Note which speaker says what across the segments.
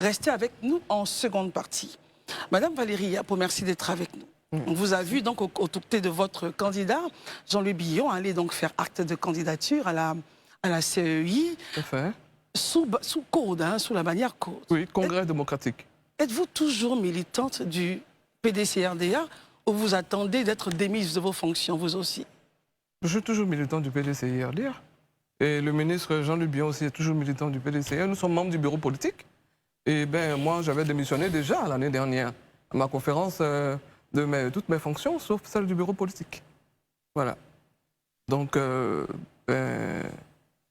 Speaker 1: rester avec nous en seconde partie. Madame Valérie Yapo, merci d'être avec nous. On vous a vu donc aux côtés de votre candidat, Jean-Louis Billon, aller donc faire acte de candidature à la CEI.
Speaker 2: Tout à fait.
Speaker 1: Sous code, hein, sous la bannière code.
Speaker 2: Oui, Congrès démocratique.
Speaker 1: Êtes-vous toujours militante du PDC-RDA ou vous attendez d'être démise de vos fonctions, vous aussi?
Speaker 2: Je suis toujours militant du PDC-RDA. Et le ministre Jean-Louis Billon aussi est toujours militant du PDC. Nous sommes membres du bureau politique. Et ben moi, j'avais démissionné déjà l'année dernière à ma conférence de toutes mes fonctions, sauf celle du bureau politique. Voilà. Donc,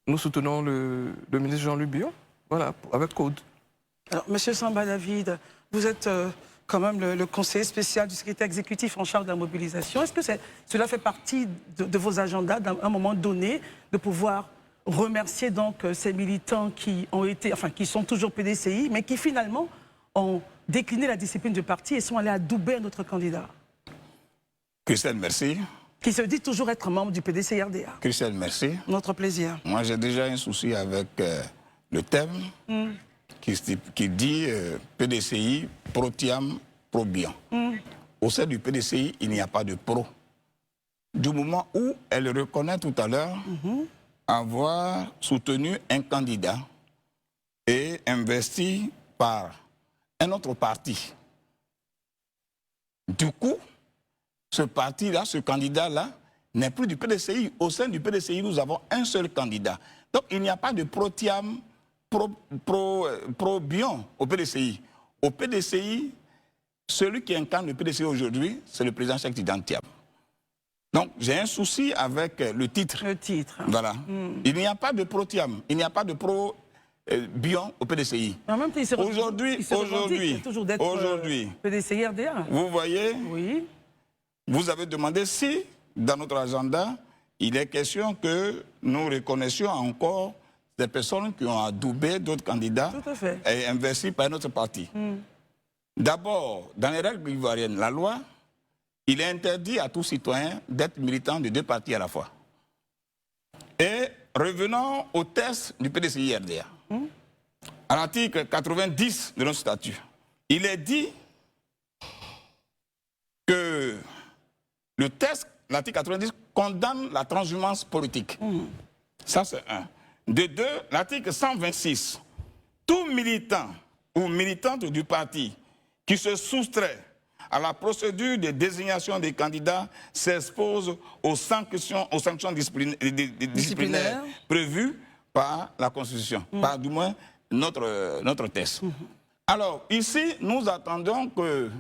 Speaker 2: nous soutenons le ministre Jean-Louis Billon, voilà, avec code.
Speaker 1: Alors, Monsieur Samba David, vous êtes quand même le conseiller spécial du secrétaire exécutif en charge de la mobilisation. Est-ce que cela fait partie de vos agendas, à un moment donné, de pouvoir remercier donc ces militants qui ont été, enfin, qui sont toujours PDCI, mais qui finalement ont décliné la discipline du parti et sont allés adouber notre candidat?
Speaker 3: Christelle, merci.
Speaker 1: Qui se dit toujours être membre du PDC-RDA.
Speaker 3: Christelle, merci.
Speaker 1: Notre plaisir.
Speaker 3: Moi, j'ai déjà un souci avec le thème qui dit PDCI, Protiam, Probian. Au sein du PDCI, il n'y a pas de pro. Du moment où elle reconnaît tout à l'heure avoir soutenu un candidat et investi par un autre parti. Du coup, ce parti-là, ce candidat-là, n'est plus du PDCI. Au sein du PDCI, nous avons un seul candidat. Donc, il n'y a pas de Protiam, Probion au PDCI. Au PDCI, celui qui incarne le PDCI aujourd'hui, c'est le président Cheikh Tidiane Thiam. Donc, j'ai un souci avec le titre.
Speaker 1: Le titre.
Speaker 3: Voilà. Il n'y a pas de Protiam, il n'y a pas de Bion au PDCI.
Speaker 1: En même temps, aujourd'hui, PDCI-RDA.
Speaker 3: Vous voyez,
Speaker 1: oui.
Speaker 3: Vous avez demandé si, dans notre agenda, il est question que nous reconnaissions encore des personnes qui ont adoubé d'autres candidats et investi par notre parti. D'abord, dans les règles ivoiriennes, la loi, il est interdit à tout citoyen d'être militant de deux partis à la fois. Et revenons au test du PDCI-RDA. À l'article 90 de notre statut, il est dit que le test, l'article 90, condamne la transhumance politique. Ça, c'est un. De deux, l'article 126, tout militant ou militante du parti qui se soustrait à la procédure de désignation des candidats s'expose aux sanctions disciplinaires prévues par la Constitution, par du moins notre texte. Alors, ici, nous attendons que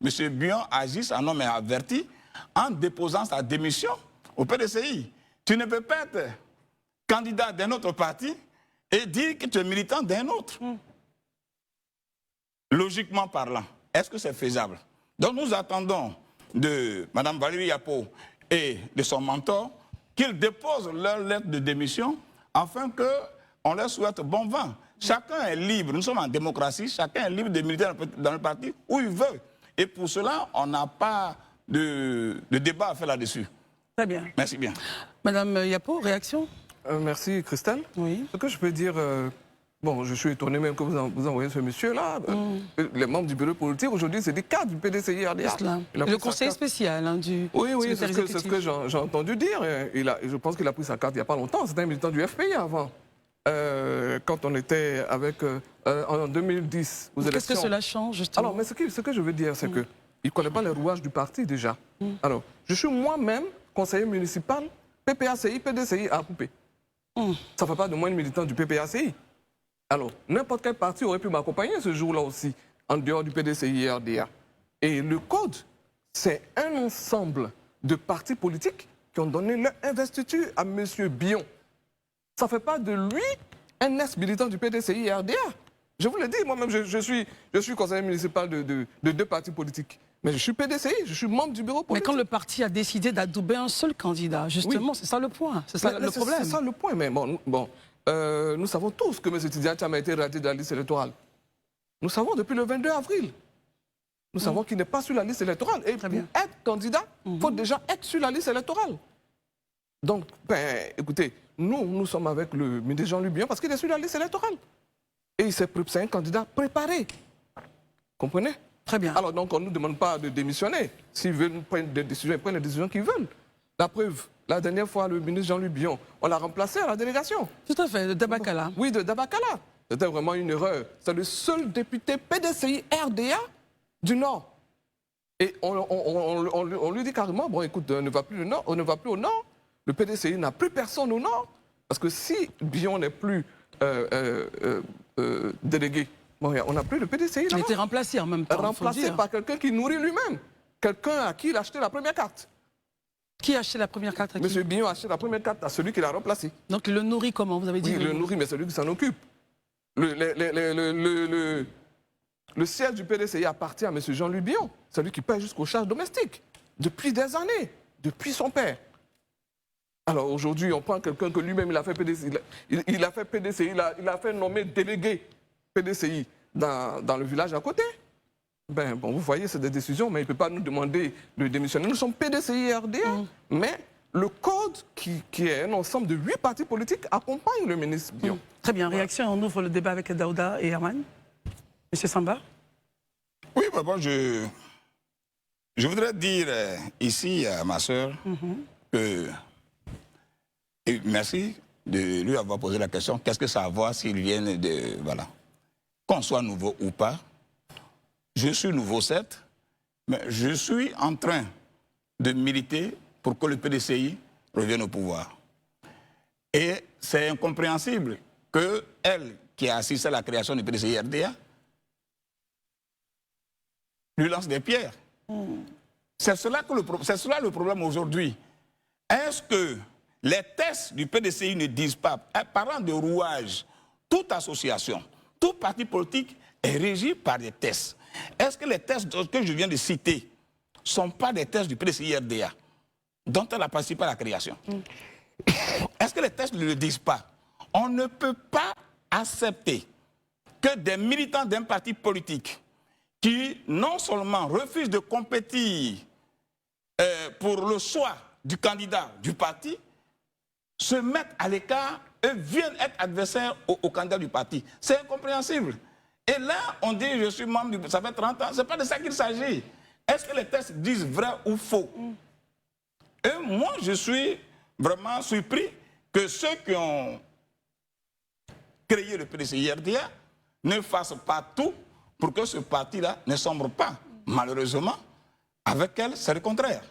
Speaker 3: M. Bion agisse en homme averti en déposant sa démission au PDCI. Tu ne peux pas être candidat d'un autre parti et dire que tu es militant d'un autre. Logiquement parlant, est-ce que c'est faisable? Donc nous attendons de Mme Valérie Yapo et de son mentor qu'ils déposent leur lettre de démission afin qu'on leur souhaite bon vent. Chacun est libre, nous sommes en démocratie, chacun est libre de militer dans le parti où il veut. Et pour cela, on n'a pas de débat à faire là-dessus.
Speaker 1: Très bien.
Speaker 3: Merci bien.
Speaker 1: Madame Yapo, réaction?
Speaker 2: Merci Christelle.
Speaker 1: Oui.
Speaker 2: Ce que je peux dire, bon, je suis étonné même que vous envoyez ce monsieur-là. Les membres du bureau politique, aujourd'hui, c'est des cadres du PDCI-RDA.
Speaker 1: Le conseiller spécial du...
Speaker 2: Oui, c'est ce que j'ai entendu dire. Je pense qu'il a pris sa carte il n'y a pas longtemps. C'était un militant du FPI avant. Quand on était avec, en 2010, aux élections.
Speaker 1: Qu'est-ce que cela change, justement?
Speaker 2: Alors, mais ce que je veux dire, c'est qu'il ne connaît pas les rouages du parti, déjà. Alors, je suis moi-même conseiller municipal, PPACI, PDCI à Coupé. Ça ne fait pas de moi une militante du PPACI. Alors, n'importe quel parti aurait pu m'accompagner ce jour-là aussi, en dehors du PDCI-RDA. Et le code, c'est un ensemble de partis politiques qui ont donné leur investiture à M. Billon. Ça ne fait pas de lui un ex-militant du PDCI-RDA. Je vous le dis, moi-même, je suis conseiller municipal de deux partis politiques. Mais je suis PDCI, je suis membre du bureau politique.
Speaker 1: Mais quand le parti a décidé d'adouber un seul candidat, justement, c'est ça le point, c'est ça le problème.
Speaker 2: C'est ça le point, mais bon, nous savons tous que M. Tidiane Thiam a été raté de la liste électorale. Nous savons depuis le 22 avril. Nous savons qu'il n'est pas sur la liste électorale. Et pour être candidat, il faut déjà être sur la liste électorale. Donc, écoutez, nous sommes avec le ministre Jean-Louis Billon parce qu'il est sur la liste électorale. Et c'est un candidat préparé. Comprenez?
Speaker 1: Très bien.
Speaker 2: Alors donc on ne nous demande pas de démissionner. S'ils veulent prendre des décisions, ils prennent les décisions qu'ils veulent. La preuve, la dernière fois, le ministre Jean-Louis Bion, on l'a remplacé à la délégation.
Speaker 1: Tout à fait, de Dabakala.
Speaker 2: Oui, de Dabakala. C'était vraiment une erreur. C'est le seul député PDCI RDA du Nord. Et on lui dit carrément, bon écoute, on ne va plus au Nord. Le PDCI n'a plus personne au Nord. Parce que si Bion n'est plus délégué, bon, on n'a plus le PDCI.
Speaker 1: Il a été remplacé en même temps.
Speaker 2: Remplacé par quelqu'un qui nourrit lui-même. Quelqu'un à qui il a acheté la première carte.
Speaker 1: Qui a acheté la première carte à qui?
Speaker 2: Monsieur Bion a acheté la première carte à celui qui l'a remplacé.
Speaker 1: Donc il le nourrit comment, vous avez dit?
Speaker 2: Oui, il le nourrit, mais c'est lui qui s'en occupe. Le siège du PDCI appartient à M. Jean-Louis Bion. C'est lui qui paye jusqu'aux charges domestiques. Depuis des années. Depuis son père. Alors aujourd'hui, on prend quelqu'un que lui-même il a fait PDCI. Il a fait PDCI, il a fait nommer délégué PDCI dans le village à côté. Ben, bon, vous voyez, c'est des décisions, mais il ne peut pas nous demander de démissionner. Nous sommes PDCI RDA, mais le code, qui est un ensemble de 8 partis politiques, accompagne le ministre Bion.
Speaker 1: Très bien. Réaction, on ouvre le débat avec Daouda et Herman. Monsieur Samba?
Speaker 3: Oui, bon, je voudrais dire ici à ma soeur que... Et merci de lui avoir posé la question. Qu'est-ce que ça va voir s'ils viennent de... Voilà. Qu'on soit nouveau ou pas, je suis nouveau, certes, mais je suis en train de militer pour que le PDCI revienne au pouvoir. Et c'est incompréhensible que elle, qui a assisté à la création du PDCI RDA, lui lance des pierres. C'est cela le problème aujourd'hui. Est-ce que les tests du PDCI ne disent pas, parlant de rouage, toute association, tout parti politique est régi par des tests. Est-ce que les tests que je viens de citer ne sont pas des tests du PDCI RDA dont elle a participé à la création? Est-ce que les tests ne le disent pas? On ne peut pas accepter que des militants d'un parti politique qui non seulement refusent de compétir pour le choix du candidat du parti, se mettent à l'écart et viennent être adversaires au candidat du parti. C'est incompréhensible. Et là, on dit, je suis membre du... Ça fait 30 ans, ce n'est pas de ça qu'il s'agit. Est-ce que les tests disent vrai ou faux? Et moi, je suis vraiment surpris que ceux qui ont créé le PDCI RDA ne fassent pas tout pour que ce parti-là ne sombre pas. Malheureusement, avec elle, c'est le contraire.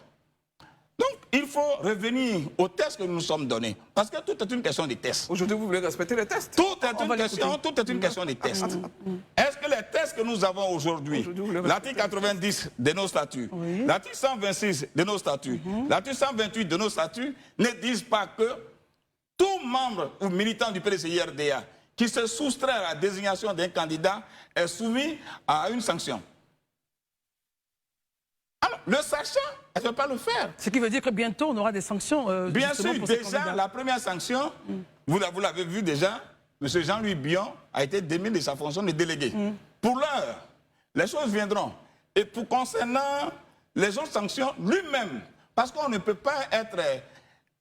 Speaker 3: Donc, il faut revenir aux tests que nous nous sommes donnés. Parce que tout est une question de tests.
Speaker 2: Aujourd'hui, vous voulez respecter les tests?
Speaker 3: Tout est une question de tests. Est-ce que les tests que nous avons aujourd'hui, l'article 90 de nos statuts, l'article 126 de nos statuts, l'article 128 de nos statuts, ne disent pas que tout membre ou militant du PDCI RDA qui se soustrait à la désignation d'un candidat est soumis à une sanction? Alors, le sachant, elle ne peut pas le faire.
Speaker 1: Ce qui veut dire que bientôt, on aura des sanctions.
Speaker 3: Bien sûr, déjà, la première sanction, vous l'avez vu déjà, M. Jean-Louis Bion a été démis de sa fonction de délégué. Pour l'heure, les choses viendront. Et pour concernant les autres sanctions, lui-même, parce qu'on ne peut pas être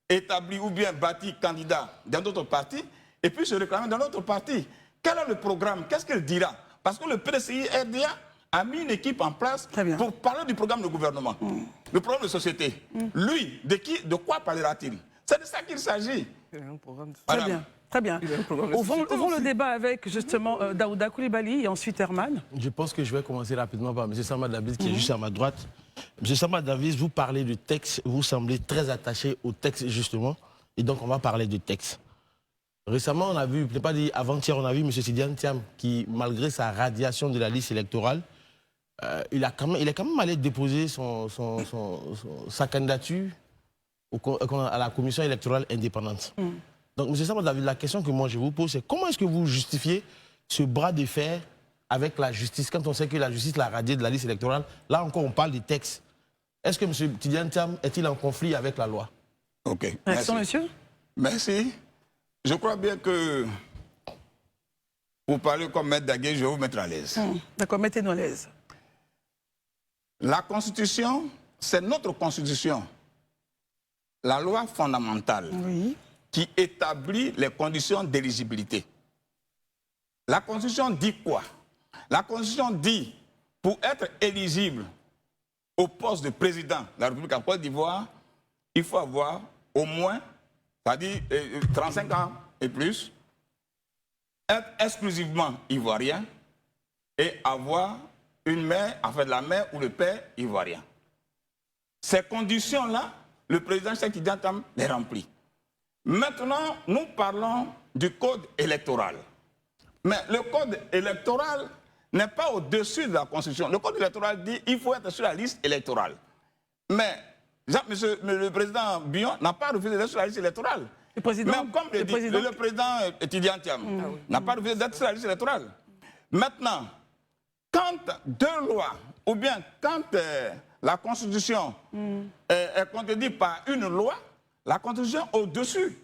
Speaker 3: établi ou bien bâti candidat dans d'autres partis, et puis se réclamer dans notre parti. Quel est le programme? Qu'est-ce qu'il dira? Parce que le PDCI RDA a mis une équipe en place pour parler du programme de gouvernement, le programme de société. Lui, de quoi parlera-t-il? C'est de ça qu'il s'agit.
Speaker 1: Très bien. Très bien. Ouvrons le débat avec justement Daouda Coulibaly et ensuite Herman.
Speaker 4: Je pense que je vais commencer rapidement par M. Samba Davis qui est juste à ma droite. M. Samba Davis, vous parlez du texte, vous semblez très attaché au texte justement, et donc on va parler du texte. Récemment, on a vu, je ne l'ai pas dit avant-hier, on a vu M. Tidiane Thiam qui, malgré sa radiation de la liste électorale, il est quand même allé déposer sa candidature à la commission électorale indépendante. Donc, M. Samba David, la question que moi je vous pose, c'est comment est-ce que vous justifiez ce bras de fer avec la justice, quand on sait que la justice l'a radié de la liste électorale? Là encore, on parle des textes. Est-ce que M. Tidiane Thiam est-il en conflit avec la loi?
Speaker 3: Ok.
Speaker 1: Merci, monsieur.
Speaker 3: Merci. Je crois bien que pour parler comme Maître Daguet, je vais vous mettre à l'aise.
Speaker 1: D'accord, mettez-nous à l'aise.
Speaker 3: La Constitution, c'est notre Constitution, la loi fondamentale qui établit les conditions d'éligibilité. la Constitution dit quoi? La Constitution dit, pour être éligible au poste de président de la République en Côte d'Ivoire, il faut avoir au moins, c'est-à-dire 35 ans et plus, être exclusivement ivoirien et avoir une mère, en fait la mère ou le père ivoirien. Ces conditions-là, le président Cheikh Tidiane Tam les remplit. Maintenant, nous parlons du code électoral. Mais le code électoral n'est pas au-dessus de la Constitution. Le code électoral dit qu'il faut être sur la liste électorale. Mais le président Bion n'a pas refusé d'être sur la liste électorale.
Speaker 1: Le président,
Speaker 3: mais comme le président Tidiane Tam n'a pas refusé d'être sur la liste électorale. Maintenant, quand deux lois, ou bien quand la Constitution est contredite par une loi, la Constitution est au-dessus.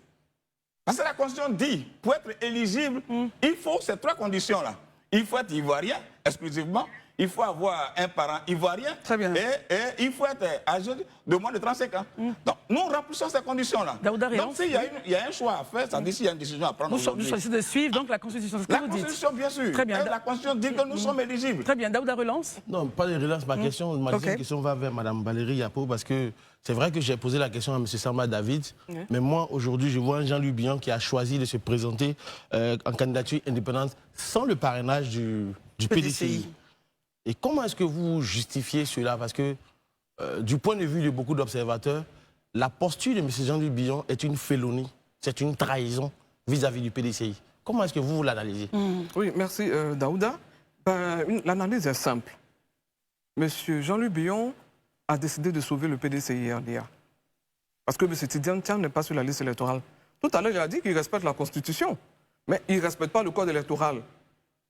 Speaker 3: Parce que la Constitution dit, pour être éligible, il faut ces trois conditions-là. Il faut être ivoirien, exclusivement. Il faut avoir un parent ivoirien.
Speaker 1: Très bien.
Speaker 3: Et il faut être âgé de moins de 35 ans. Donc, nous remplissons ces conditions-là. Donc, s'il y a un choix à faire, ça dit s'il y a une décision à prendre aujourd'hui.
Speaker 1: Vous choisissez de suivre donc la Constitution, c'est ce que vous dites.
Speaker 3: La Constitution, bien sûr.
Speaker 1: Très bien.
Speaker 3: Et la Constitution dit que nous sommes éligibles.
Speaker 1: Très bien. Daouda relance?
Speaker 4: Non, pas de relance. Ma deuxième question va vers Mme Valérie Yapo, parce que c'est vrai que j'ai posé la question à M. Samba David, mais moi, aujourd'hui, je vois un Jean-Louis Bion qui a choisi de se présenter en candidature indépendante sans le parrainage du PDCI. Et comment est-ce que vous justifiez cela? Parce que, du point de vue de beaucoup d'observateurs, la posture de M. Jean-Louis Bion est une félonie, c'est une trahison vis-à-vis du PDCI. Comment est-ce que vous l'analysez?
Speaker 2: Oui, merci Daouda. L'analyse est simple. M. Jean-Louis Bion a décidé de sauver le PDCI-RDA. Parce que M. Tidiane Tam n'est pas sur la liste électorale. Tout à l'heure, il a dit qu'il respecte la Constitution, mais il ne respecte pas le code électoral.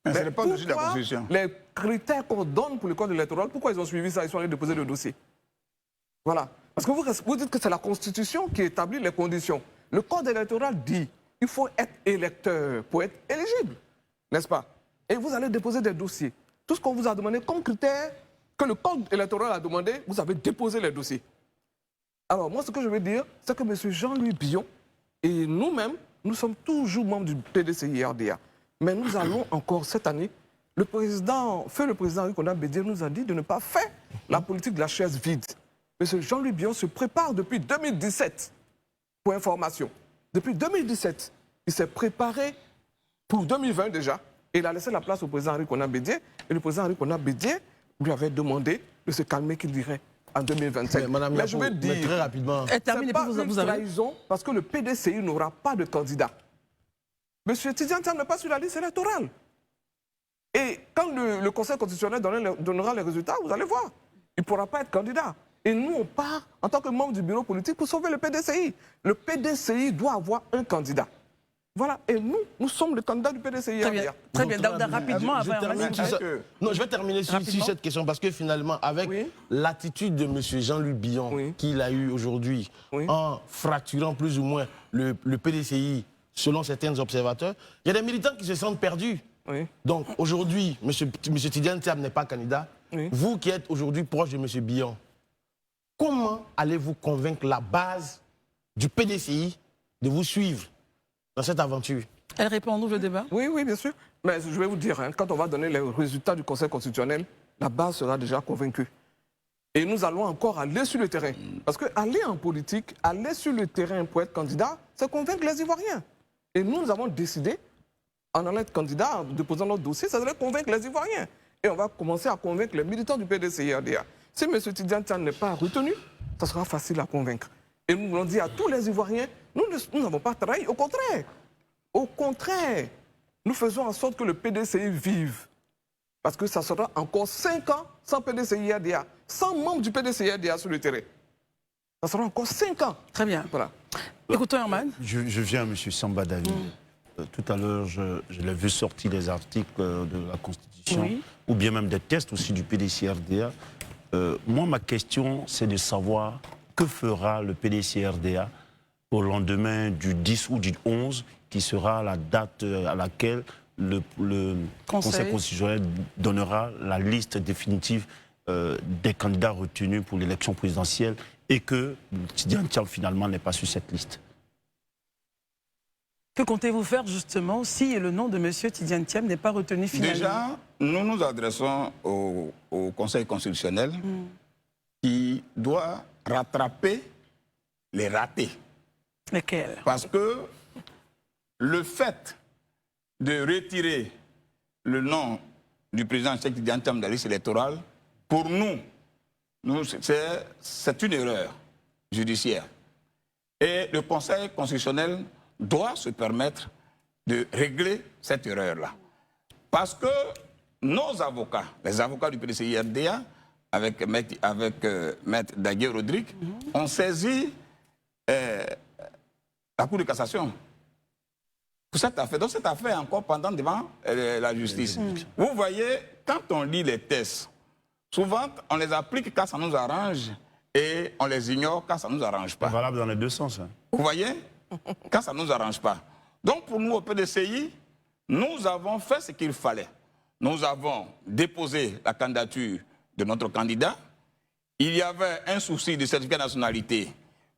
Speaker 3: Mais ce n'est pas au-dessus de la Constitution.
Speaker 2: Les critères qu'on donne pour le code électoral, pourquoi ils ont suivi ça? Ils sont allés déposer le dossier. Voilà. Parce que vous dites que c'est la Constitution qui établit les conditions. Le code électoral dit qu'il faut être électeur pour être éligible, n'est-ce pas? Et vous allez déposer des dossiers. Tout ce qu'on vous a demandé comme critère, que le code électoral a demandé, vous avez déposé les dossiers. Alors, moi, ce que je veux dire, c'est que M. Jean-Louis Bion et nous-mêmes, nous sommes toujours membres du PDCI-RDA. Mais nous allons encore cette année, le président Henri Konan Bédié nous a dit de ne pas faire la politique de la chaise vide. M. Jean-Louis Bion se prépare depuis 2017, pour information. Depuis 2017, il s'est préparé pour 2020 déjà, et il a laissé la place au président Henri Konan Bédié, et le président Henri Konan Bédié lui avait demandé de se calmer, qu'il dirait, en 2025.
Speaker 4: Mais je veux dire, très rapidement,
Speaker 2: c'est pas une trahison, parce que le PDCI n'aura pas de candidat. Monsieur Tidiane Tam n'est pas sur la liste électorale. Et quand le Conseil constitutionnel donnera les résultats, vous allez voir, il ne pourra pas être candidat. Et nous, on part en tant que membre du bureau politique pour sauver le PDCI. Le PDCI doit avoir un candidat. Voilà, et nous sommes le candidat du PDCI.
Speaker 1: Très bien, Daouda, rapidement.
Speaker 4: Je vais terminer sur cette question, parce que finalement, avec l'attitude de M. Jean-Louis Bion qu'il a eu aujourd'hui, en fracturant plus ou moins le PDCI, selon certains observateurs, il y a des militants qui se sentent perdus. Donc aujourd'hui, M. Tidiane Tam n'est pas candidat. Vous qui êtes aujourd'hui proche de M. Bion, comment allez-vous convaincre la base du PDCI de vous suivre dans cette aventure?
Speaker 1: Elle répond en le débat?
Speaker 2: Oui, oui, bien sûr. Mais je vais vous dire, quand on va donner les résultats du Conseil constitutionnel, la base sera déjà convaincue. Et nous allons encore aller sur le terrain. Parce qu'aller en politique, aller sur le terrain pour être candidat, c'est convaincre les Ivoiriens. Et nous avons décidé, en allant être candidat, en déposant notre dossier, ça devrait convaincre les Ivoiriens. Et on va commencer à convaincre les militants du PDCI-RDA. Si M. Tidiane Tam n'est pas retenu, ça sera facile à convaincre. Et nous voulons dire à tous les Ivoiriens, nous n'avons pas trahi, au contraire. Au contraire, nous faisons en sorte que le PDCI vive. Parce que ça sera encore 5 ans sans PDCI-RDA, sans membres du PDCI-RDA sur le terrain. Ça sera encore 5 ans.
Speaker 1: Très bien.
Speaker 2: Voilà.
Speaker 1: Écoutons Herman.
Speaker 5: Je viens à M. Samba David. Tout à l'heure, je l'ai vu sortir des articles de la Constitution, ou bien même des tests aussi du PDCI-RDA. Moi, ma question, c'est de savoir que fera le PDCI-RDA au lendemain du 10 ou du 11, qui sera la date à laquelle le Conseil constitutionnel donnera la liste définitive des candidats retenus pour l'élection présidentielle, et que Tidiane Tam finalement n'est pas sur cette liste.
Speaker 1: Que comptez-vous faire justement si le nom de M. Tidjane Thiam n'est pas retenu finalement?
Speaker 3: Déjà, nous nous adressons au Conseil constitutionnel qui doit rattraper les ratés.
Speaker 1: Lesquels?
Speaker 3: Parce que le fait de retirer le nom du président Cheikh Tidjane Thiam de la liste électorale, pour nous c'est une erreur judiciaire. Et le Conseil constitutionnel doit se permettre de régler cette erreur-là. Parce que nos avocats, les avocats du PDCI-RDA, avec Maître Daguerre Rodrigue, ont saisi la Cour de cassation pour cette affaire. Donc cette affaire est encore pendante devant la justice. Vous voyez, quand on lit les tests, souvent on les applique quand ça nous arrange et on les ignore quand ça ne nous arrange pas.
Speaker 5: C'est valable dans les deux sens. Hein.
Speaker 3: Vous voyez, quand ça ne nous arrange pas. Donc pour nous au PDCI, nous avons fait ce qu'il fallait. Nous avons déposé la candidature de notre candidat. Il y avait un souci de certificat de nationalité.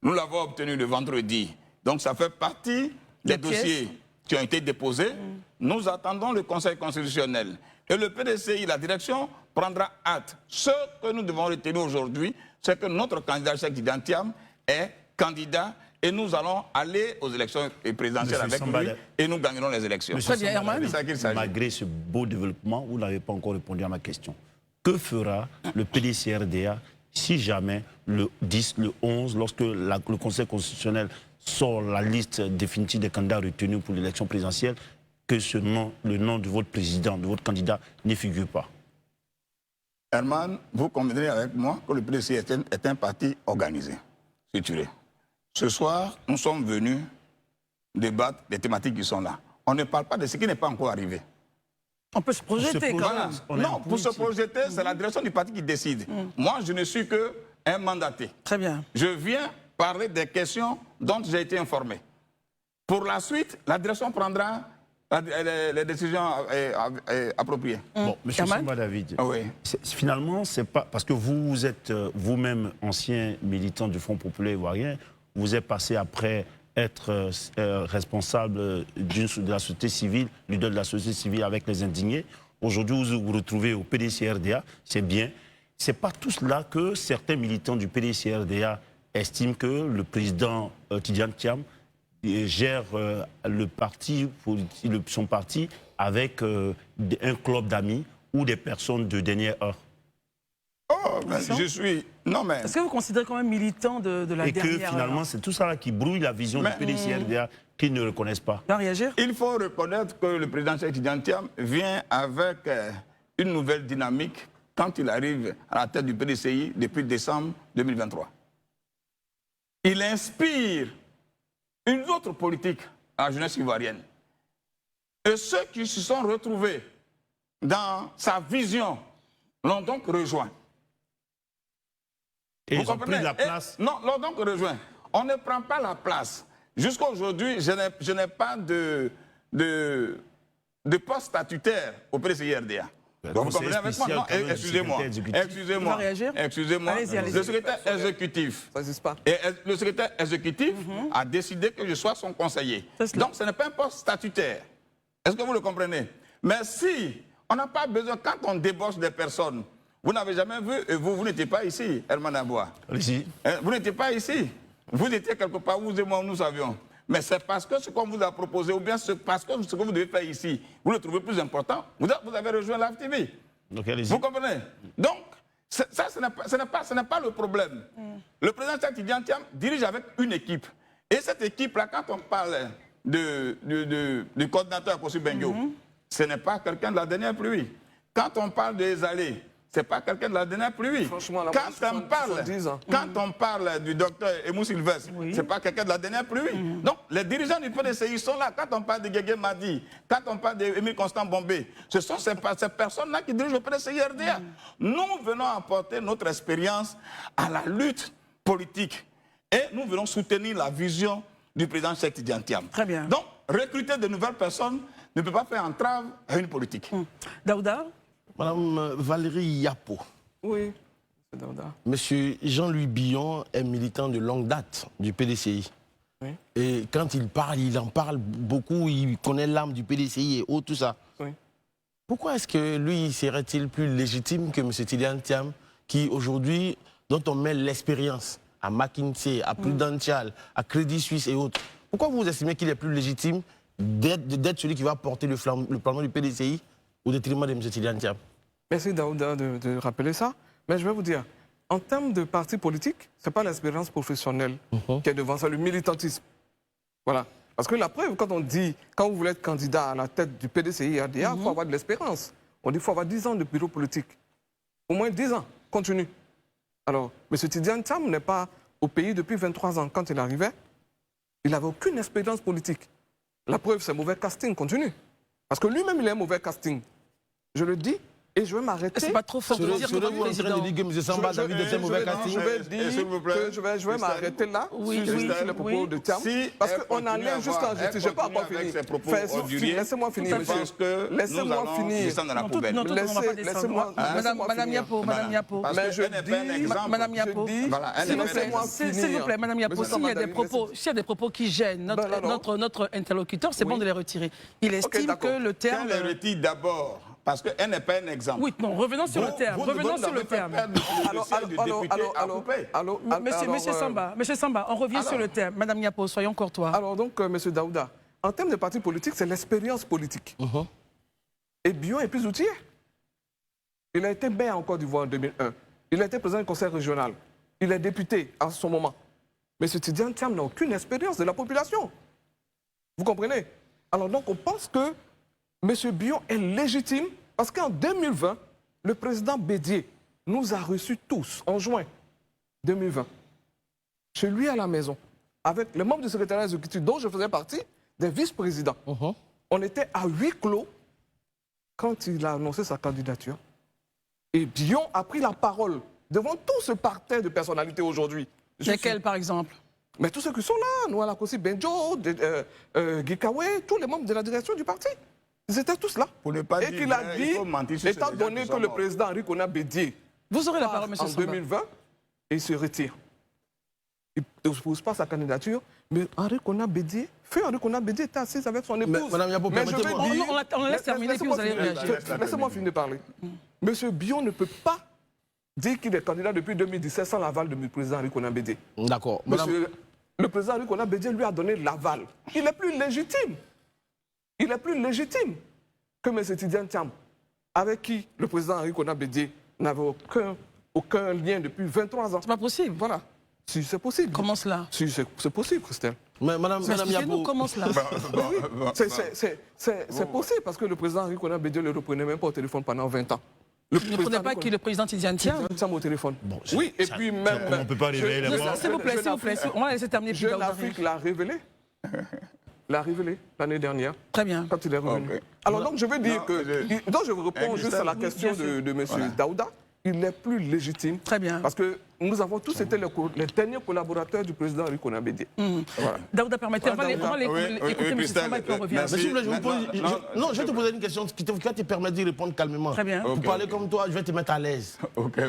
Speaker 3: Nous l'avons obtenu le vendredi. Donc ça fait partie des dossiers qui ont été déposés. Nous attendons le Conseil constitutionnel. Et le PDCI, la direction, prendra acte. Ce que nous devons retenir aujourd'hui, c'est que notre candidat Cheikh Tidjane Thiam est candidat et nous allons aller aux élections présidentielles avec lui et nous gagnerons les élections.
Speaker 1: Très bien, Herman.
Speaker 3: C'est ça qu'il s'agit.
Speaker 5: Malgré ce beau développement, vous n'avez pas encore répondu à ma question. Que fera le PDCRDA si jamais le 10, le 11, lorsque le Conseil constitutionnel sort la liste définitive des candidats retenus pour l'élection présidentielle, que le nom de votre président, de votre candidat, n'y figure pas?
Speaker 3: Herman, vous conviendrez avec moi que le PDCI est un parti organisé, structuré. Ce soir, nous sommes venus débattre des thématiques qui sont là. On ne parle pas de ce qui n'est pas encore arrivé.
Speaker 1: On peut se projeter quand même.
Speaker 3: Non, pour se projeter, c'est la direction du parti qui décide. Moi, je ne suis qu'un mandaté.
Speaker 1: Très bien.
Speaker 3: Je viens parler des questions dont j'ai été informé. Pour la suite, la direction prendra les décisions appropriées.
Speaker 5: Bon, M. Samba David,
Speaker 3: oui.
Speaker 5: Finalement, c'est pas parce que vous êtes vous-même ancien militant du Front populaire ivoirien, vous êtes passé après être responsable de la société civile, leader de la société civile avec les indignés. Aujourd'hui, vous vous retrouvez au PDCRDA, c'est bien. C'est pas tout cela que certains militants du PDCRDA estiment que le président Tidjane Thiam gère son parti avec un club d'amis ou des personnes de dernière heure.
Speaker 3: Oh, ben, je suis... Non, mais...
Speaker 1: Est-ce que vous considérez quand même militant de la dernière heure?
Speaker 5: Et que finalement, c'est tout ça là qui brouille la vision du PDCRDA qu'ils ne reconnaissent pas.
Speaker 1: Réagir? Il
Speaker 3: faut reconnaître que le président Cheikh Tidjane Thiam vient avec une nouvelle dynamique quand il arrive à la tête du PDCI depuis décembre 2023. Il inspire une autre politique à la jeunesse ivoirienne. Et ceux qui se sont retrouvés dans sa vision l'ont donc rejoint.
Speaker 5: Et ils ont pris la place.
Speaker 3: Non, l'ont donc rejoint. On ne prend pas la place. Jusqu'à aujourd'hui, je n'ai pas de poste statutaire au PDCI-RDA. Donc vous comprenez avec moi? Non, excusez-moi. Excusez-moi. Le secrétaire exécutif. Et le secrétaire exécutif a décidé que je sois son conseiller. Donc ce n'est pas un poste statutaire. Est-ce que vous le comprenez? Mais si on n'a pas besoin, quand on débauche des personnes, vous n'avez jamais vu, et vous n'étiez pas ici, Herman Aboua. Vous n'étiez pas ici. Vous étiez quelque part, vous et moi, nous savions. Mais c'est parce que ce qu'on vous a proposé, ou bien parce que ce que vous devez faire ici, vous le trouvez plus important, vous avez rejoint l'AFTV. Vous comprenez? Donc, ça, ce n'est pas le problème. Le président Cheikh Tidjane Thiam dirige avec une équipe. Et cette équipe-là, quand on parle du coordinateur Akossi Bengo, ce n'est pas quelqu'un de la dernière pluie. Quand on parle des allées, ce n'est pas quelqu'un de la dernière pluie. Quand on parle du docteur Emou Sylvestre, ce n'est pas quelqu'un de la dernière pluie. Donc, les dirigeants du PDCI sont là. Quand on parle de Guégué Madi, quand on parle d'Émile Constant Bombé, ce sont ces personnes-là qui dirigent le PDCI-RDA. Nous venons apporter notre expérience à la lutte politique. Et nous venons soutenir la vision du président Cheikh Tidjane Thiam.
Speaker 1: Très bien.
Speaker 3: Donc, recruter de nouvelles personnes ne peut pas faire entrave à une politique.
Speaker 1: Daouda?
Speaker 4: Madame Valérie Yapo.
Speaker 2: Oui, c'est Daouda.
Speaker 4: Monsieur Jean-Louis Billon est militant de longue date du PDCI. Oui. Et quand il en parle beaucoup, il connaît l'âme du PDCI et autres, tout ça.
Speaker 2: Oui.
Speaker 4: Pourquoi est-ce que lui serait-il plus légitime que M. Tidjane Thiam, qui aujourd'hui, dont on met l'expérience à McKinsey, à Prudential, à Crédit Suisse et autres? Pourquoi vous estimez qu'il est plus légitime d'être celui qui va porter le flambeau du PDCI au détriment de M. Tidjane Thiam?
Speaker 2: Merci Daouda de rappeler ça. Mais je vais vous dire, en termes de parti politique, ce n'est pas l'expérience professionnelle qui est devant ça, le militantisme. Voilà. Parce que la preuve, quand on dit, quand vous voulez être candidat à la tête du PDCI ADA, il faut avoir de l'expérience. On dit qu'il faut avoir 10 ans de bureau politique. Au moins 10 ans, continue. Alors, M. Tidjane Thiam n'est pas au pays depuis 23 ans. Quand il arrivait, il n'avait aucune expérience politique. La preuve, c'est mauvais casting, continue. Parce que lui-même, il a un mauvais casting. Je le dis. Et je vais m'arrêter.
Speaker 1: C'est pas trop fort de dire que
Speaker 4: vous en train de dire que M. Samba David est un mauvais casting?
Speaker 2: Je vais dire que je vais m'arrêter là sur les propos de Thiam. Parce qu'on en est jusqu'en justice. Je n'ai pas encore fini. Laissez-moi finir, monsieur. Laissez-moi finir. Laissez-moi.
Speaker 1: Madame Yapo.
Speaker 2: Mais Madame Yapo,
Speaker 1: s'il vous plaît, Madame Yapo, s'il y a des propos qui gênent notre interlocuteur, c'est bon de les retirer. Il estime que le terme...
Speaker 3: Qu'elle les retire d'abord. Parce qu'elle n'est pas un exemple.
Speaker 1: Oui, non, revenons sur le terme. Revenons sur le terme. Monsieur Samba, on revient sur le terme. Madame Yapo, soyons courtois.
Speaker 2: Alors donc, monsieur Daouda, en termes de parti politique, c'est l'expérience politique. Et Bion est plus outillé. Il a été maire en Côte d'Ivoire en 2001. Il a été président du conseil régional. Il est député à son moment. Mais ce Tidjane Thiam n'a aucune expérience de la population. Vous comprenez? Alors donc, on pense que M. Bion est légitime parce qu'en 2020, le président Bédié nous a reçus tous en juin 2020, chez lui à la maison, avec les membres du secrétariat exécutif dont je faisais partie, des vice-présidents. On était à huis clos quand il a annoncé sa candidature. Et Bion a pris la parole devant tout ce parterre de personnalités aujourd'hui.
Speaker 1: Lesquels, par exemple?
Speaker 2: Mais tous ceux qui sont là, Noala Kossi Benjo, Gikawe, tous les membres de la direction du parti. Ils étaient tous là.
Speaker 3: Pour ne pas
Speaker 2: et qu'il a dit, étant donné que le président Henri Konan Bédié
Speaker 1: vous aurez la parole, monsieur
Speaker 2: en
Speaker 1: Samba.
Speaker 2: 2020, il se retire. Il ne pose pas sa candidature, mais Henri Konan Bédié, feu Henri Konan Bédié était assis avec son épouse.
Speaker 4: Madame Yapo,
Speaker 1: on laisse terminer, puis vous allez réagir.
Speaker 2: Laissez-moi finir de parler. Monsieur Bion ne peut pas dire qu'il est candidat depuis 2017 sans l'aval du président Henri Konan Bédié.
Speaker 4: D'accord.
Speaker 2: Le président Henri Konan Bédié lui a donné l'aval. Il est plus légitime. Il est plus légitime que M. Tidjane Thiam, avec qui le président Henri Konan Bédié n'avait aucun lien depuis 23 ans.
Speaker 1: C'est pas possible.
Speaker 2: Voilà. Si, c'est possible.
Speaker 1: Comment cela?
Speaker 2: Si, c'est possible, Christelle.
Speaker 4: Mais Madame Yapo...
Speaker 1: Comment cela?
Speaker 2: C'est possible, parce que le président Henri Konan Bédié ne le reprenait même pas au téléphone pendant 20 ans.
Speaker 1: Il ne prenait pas qui le président Tidjane Thiam?
Speaker 2: Au téléphone. Bon, oui, et puis même...
Speaker 5: On ne peut pas révéler les voix.
Speaker 1: S'il vous plaît, on va laisser terminer.
Speaker 2: Jeune Afrique l'a révélé. L'a révélé l'année dernière.
Speaker 1: Très bien.
Speaker 2: Quand il est revenu. Okay. Alors donc je veux dire que... Donc je vous réponds juste à la question de M. Daouda. Il est plus légitime.
Speaker 1: Très bien.
Speaker 2: Parce que nous avons tous été les derniers collaborateurs du président Henri Konan Bédié.
Speaker 1: Voilà. Daouda, permettez, on va écouter M. Samba et puis on revient.
Speaker 4: Non, je vais te poser une question qui va te permettre d'y répondre calmement.
Speaker 1: Très bien.
Speaker 4: Pour parler comme toi, je vais te mettre à l'aise.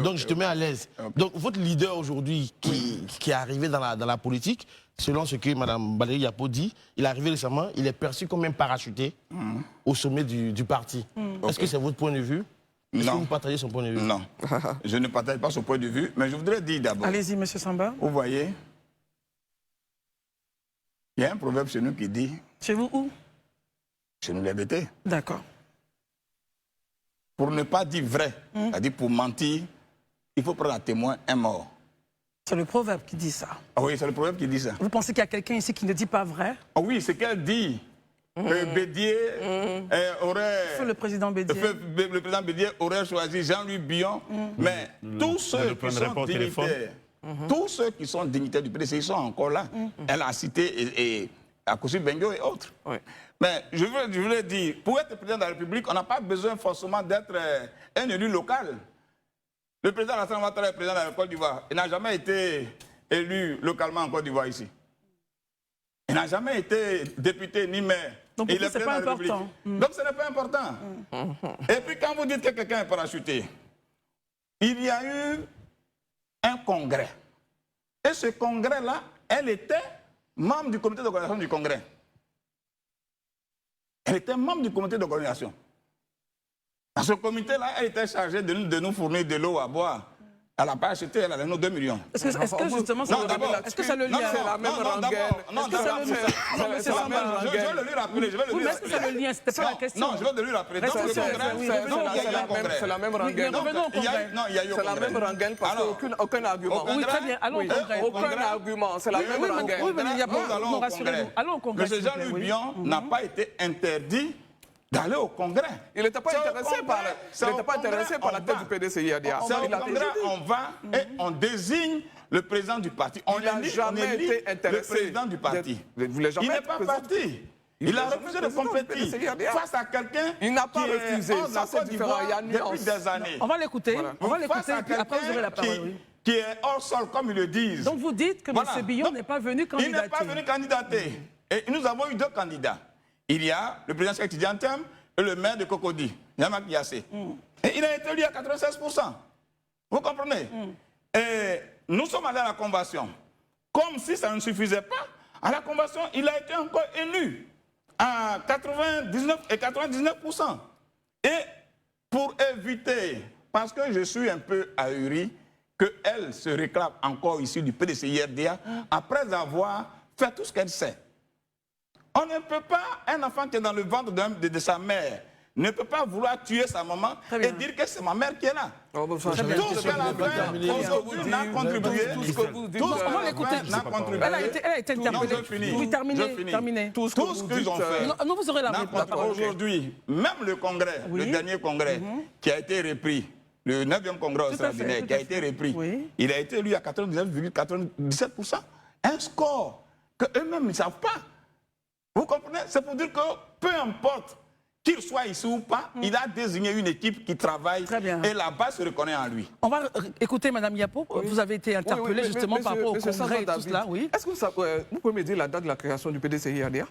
Speaker 4: Donc je te mets à l'aise. Donc votre leader aujourd'hui qui est arrivé dans la politique, selon ce que Mme Valérie Yapo dit, il est arrivé récemment, il est perçu comme un parachuté au sommet du parti. Est-ce que c'est votre point de vue? Est-ce que vous partagez son point de vue?
Speaker 3: Non, je ne partage pas son point de vue, mais je voudrais dire d'abord...
Speaker 1: Allez-y, M. Samba.
Speaker 3: Vous voyez, il y a un proverbe chez nous qui dit...
Speaker 1: Chez vous où?
Speaker 3: Chez nous les BT.
Speaker 1: D'accord.
Speaker 3: Pour ne pas dire vrai, c'est-à-dire pour mentir, il faut prendre à témoin un mort.
Speaker 1: C'est le proverbe qui dit ça.
Speaker 3: Ah oui, c'est le proverbe qui dit ça.
Speaker 1: Vous pensez qu'il y a quelqu'un ici qui ne dit pas vrai?
Speaker 3: Ah oui, c'est qu'elle dit. Bédié aurait...
Speaker 1: Le président Bédié.
Speaker 3: Le président Bédié aurait choisi Jean-Louis Bion, mais tous ceux qui sont dignitaires, tous ceux qui sont dignitaires du PDC, ils sont encore là. Elle a cité et Akossi Benjo et autres. Oui. Mais je voulais dire, pour être président de la République, on n'a pas besoin forcément d'être un élu local. Le président Alassane Ouattara est président de la Côte d'Ivoire. Il n'a jamais été élu localement en Côte d'Ivoire ici. Il n'a jamais été député ni maire.
Speaker 1: Donc ce n'est pas important.
Speaker 3: Donc ce n'est pas important. Et puis quand vous dites que quelqu'un est parachuté, il y a eu un congrès. Et ce congrès-là, elle était membre du comité d'organisation du Congrès. Elle était membre du comité d'organisation. Dans ce comité-là, elle était chargée de nous fournir de l'eau à boire. Elle n'a pas acheté, elle a donné 2 millions.
Speaker 1: Est-ce que justement, est-ce que ça le lie
Speaker 2: C'est la même rengaine.
Speaker 3: C'est la même rengaine. Je vais le lui rappeler.
Speaker 1: Oui, mais est-ce que ça le lien? C'était pas la question.
Speaker 3: Non, je vais le lui rappeler. Donc, le congrès,
Speaker 2: c'est la même rengaine.
Speaker 1: Revenons au congrès.
Speaker 3: Non, il y a eu au
Speaker 2: C'est la
Speaker 3: congrès.
Speaker 2: même rengaine parce qu'aucun argument.
Speaker 1: Oui, très bien. Allons au congrès.
Speaker 2: Aucun argument, c'est la même rengaine.
Speaker 1: Oui, mais il y a
Speaker 3: Nous allons au congrès.
Speaker 1: Allons au congrès.
Speaker 3: M. Jean-Louis Bion n'a pas été interdit d'aller au congrès.
Speaker 2: Il n'était pas intéressé par la tête du PDCI-ADA.
Speaker 3: C'est au congrès, on va et on désigne le président du parti. On n'a jamais été intéressé. Le président du parti. Il n'est pas parti. Il a refusé de compétir face à quelqu'un
Speaker 2: qui n'a pas refusé.
Speaker 3: Ça, c'est différent. Il y a depuis des années.
Speaker 1: On va l'écouter. On va l'écouter. Après, vous aurez la parole.
Speaker 3: Qui est hors sol, comme ils le disent.
Speaker 1: Donc, vous dites que M. Bion n'est pas venu candidater.
Speaker 3: Il n'est pas venu candidater. Et nous avons eu 2 candidats. Il y a le président Cheikh Tidiane Thiam et le maire de Cocody, Yamak Yassé. Et il a été élu à 96%. Vous comprenez? Et nous sommes allés à la convention. Comme si ça ne suffisait pas, à la convention, il a été encore élu à 99 et 99%. Et pour éviter, parce que je suis un peu ahuri, qu'elle se réclame encore ici du PDCI-RDA, après avoir fait tout ce qu'elle sait. On ne peut pas, un enfant qui est dans le ventre de sa mère, ne peut pas vouloir tuer sa maman et dire que c'est ma mère qui est là. Tout ce qu'elle a fait aujourd'hui n'a contribué.
Speaker 1: On va l'écouter. Elle a été interpellée. Oui, terminez.
Speaker 3: Tout ce qu'ils ont fait.
Speaker 1: Non, vous aurez la parole.
Speaker 3: Aujourd'hui, même le congrès, le dernier congrès, qui a été repris, le 9e congrès extraordinaire, qui a été repris, il a été élu à 99,97%. Un score qu'eux-mêmes ne savent pas. Vous comprenez? C'est pour dire que peu importe qu'il soit ici ou pas, il a désigné une équipe qui travaille et la base se reconnaît en lui.
Speaker 1: On va écouter Mme Yapo. Vous avez été interpellée justement par rapport au congrès et tout cela.
Speaker 2: Est-ce que vous pouvez me dire la date de la création du PDCI-ADA?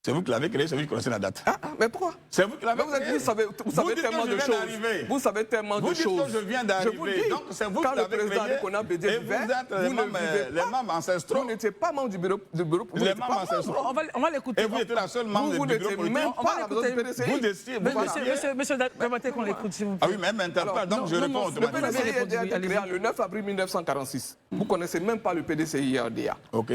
Speaker 3: C'est vous qui l'avez créé, c'est vous qui connaissez la date.
Speaker 2: Mais pourquoi?
Speaker 3: C'est vous qui l'avez créé.
Speaker 2: Vous savez tellement de choses. Vous savez tellement de choses.
Speaker 3: Vous dites que je viens d'arriver. Donc c'est vous qui l'avez créé. Et vous êtes les membres ancestraux.
Speaker 2: Vous n'étiez pas membre du bureau.
Speaker 3: Les membres ancestraux.
Speaker 1: On va l'écouter.
Speaker 3: Et vous étiez la seule membre du bureau politique.
Speaker 2: Même pas la PDCI.
Speaker 3: Vous décidez.
Speaker 1: Monsieur, permettez qu'on l'écoute, s'il vous plaît.
Speaker 3: Ah oui, mais elle m'interpelle, donc je réponds automatiquement.
Speaker 2: Le PDCI a été créé le 9 avril 1946. Vous ne connaissez même pas le PDCI-RDA.
Speaker 3: OK.